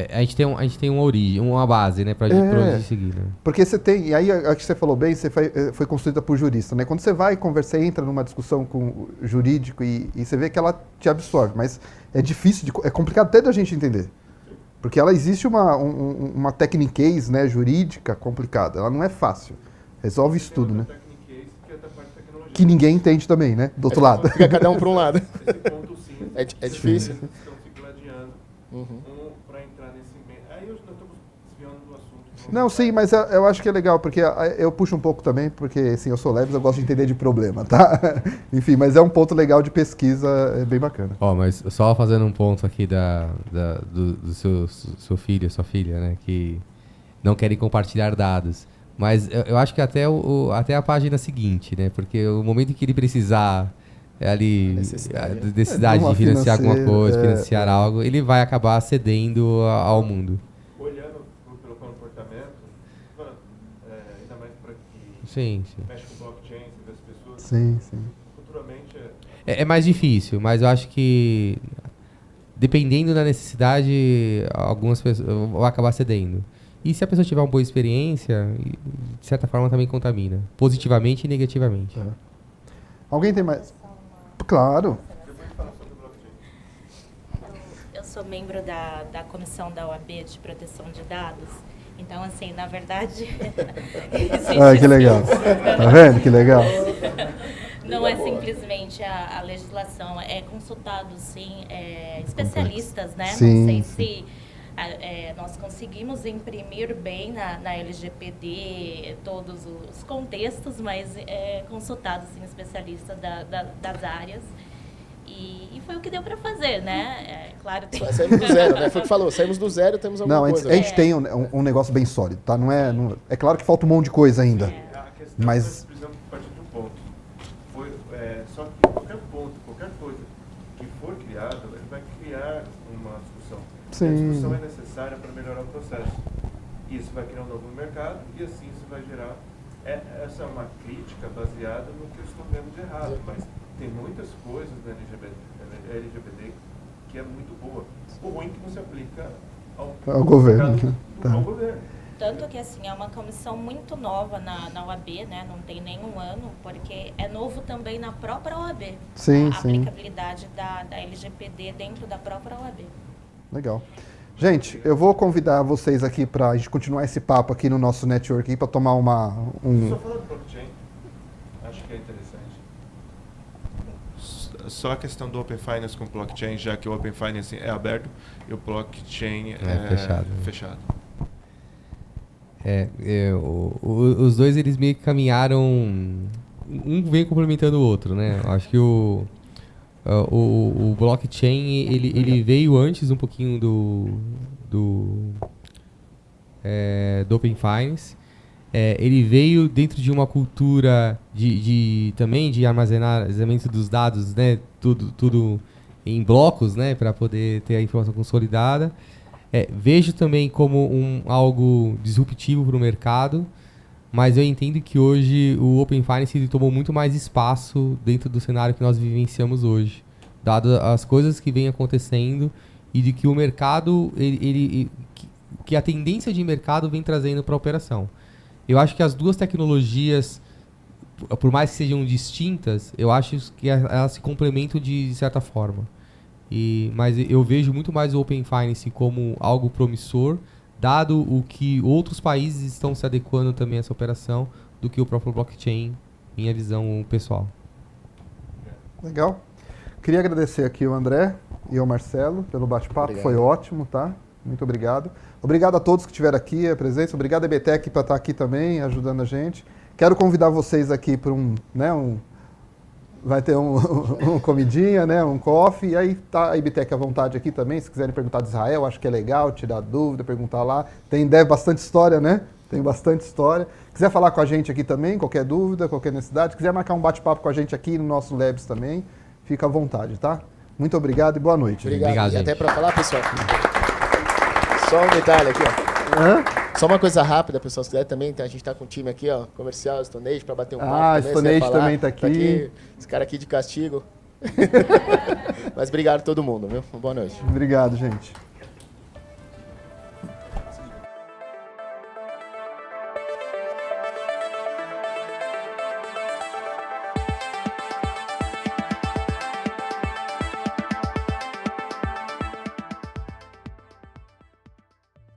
A gente tem uma origem, uma base, né, pra onde seguir, né? Porque você tem, e aí a que você falou bem, foi construída por jurista, né? Quando você vai conversar, entra numa discussão com o jurídico e você vê que ela te absorve, mas é difícil, é complicado até da gente entender. Porque ela existe uma techniquez, né, jurídica complicada, ela não é fácil. Resolve isso tudo, né? Que ninguém entende também, né? Do outro lado. Fica cada um para um lado. Esse ponto sim. É difícil. Estão se gladiando para entrar nesse meio. Aí nós estamos desviando do assunto. Não, sim, mas eu acho que é legal, porque eu puxo um pouco também, porque assim, eu sou Leves, eu gosto de entender de problema, tá? Enfim, mas é um ponto legal de pesquisa, é bem bacana. Mas só fazendo um ponto aqui do seu filho, sua filha, né, que não querem compartilhar dados. Mas eu acho que até a página seguinte, né, porque o momento em que ele precisar ali, necessidade de financiar alguma coisa, financiar algo, ele vai acabar cedendo ao mundo. Olhando pelo comportamento, ainda mais para que Sim. mexe com blockchain, você vê as pessoas. Sim. Futuramente é mais difícil, mas eu acho que dependendo da necessidade, algumas pessoas vão acabar cedendo. E se a pessoa tiver uma boa experiência, de certa forma também contamina, positivamente e negativamente. Alguém tem mais? Claro. Eu sou membro da comissão da OAB de proteção de dados. Então, assim, na verdade... que legal. Tá vendo? Que legal. Não é simplesmente a legislação, é consultado, sim, especialistas, né? Sim. Não sei se nós conseguimos imprimir bem na LGPD todos os contextos, mas consultados, sim, especialistas das áreas. E foi o que deu para fazer, né? Claro, tem... Saímos do zero, né? Foi o que falou, saímos do zero, temos alguma coisa. A gente tem um negócio bem sólido, tá? É claro que falta um monte de coisa ainda. A questão mas... nós precisamos partir de um ponto. Só que qualquer coisa que for criada, ele vai criar uma discussão. Sim. E a discussão é necessária para melhorar o processo. Isso vai criar um novo mercado e assim isso vai gerar... Essa é uma crítica baseada no que eu estou vendo de errado, mas tem muitas coisas da LGPD que é muito boa. O ruim é que não se aplica ao governo. Ao governo. Tanto que, assim, é uma comissão muito nova na OAB, né? Não tem nenhum ano, porque é novo também na própria OAB. Sim, a aplicabilidade da LGPD dentro da própria OAB. Legal. Gente, eu vou convidar vocês aqui para a gente continuar esse papo aqui no nosso network para tomar Só falar do blockchain, acho que é interessante. Só a questão do Open Finance com blockchain, já que o Open Finance é aberto e o blockchain é fechado. Os dois, eles meio que caminharam, um vem complementando o outro, né? Acho que o blockchain, ele veio antes um pouquinho do Open Finance. Ele veio dentro de uma cultura também de armazenamento dos dados, né? Tudo em blocos, né? Para poder ter a informação consolidada. Vejo também como algo disruptivo para o mercado, mas eu entendo que hoje o Open Finance ele tomou muito mais espaço dentro do cenário que nós vivenciamos hoje, dado as coisas que vêm acontecendo e de que o mercado, que a tendência de mercado vem trazendo para a operação. Eu acho que as duas tecnologias, por mais que sejam distintas, eu acho que elas se complementam de certa forma. Mas eu vejo muito mais o Open Finance como algo promissor, dado o que outros países estão se adequando também a essa operação, do que o próprio blockchain, minha visão pessoal. Legal. Queria agradecer aqui o André e o Marcelo pelo bate-papo, foi ótimo, tá? Muito obrigado. Obrigado a todos que estiveram aqui, a presença. Obrigado a EBTEC para estar aqui também, ajudando a gente. Quero convidar vocês aqui para vai ter um comidinha, né, um coffee, e aí tá a EBTEC à vontade aqui também, se quiserem perguntar de Israel, acho que é legal, tirar dúvida, perguntar lá. Deve bastante história, né? Tem bastante história. Quiser falar com a gente aqui também, qualquer dúvida, qualquer necessidade, quiser marcar um bate-papo com a gente aqui no nosso Labs também, fica à vontade, tá? Muito obrigado e boa noite. Obrigado. E gente. até para falar, pessoal, só um detalhe aqui, ó. Hã? Só uma coisa rápida, pessoal, se quiser também, a gente tá com um time aqui, ó, comercial, Stone Age, para bater um papo. Ah, também, Stone se Age quiser falar, também tá aqui. Esse cara aqui de castigo. Mas obrigado a todo mundo, viu? Boa noite. Obrigado, gente.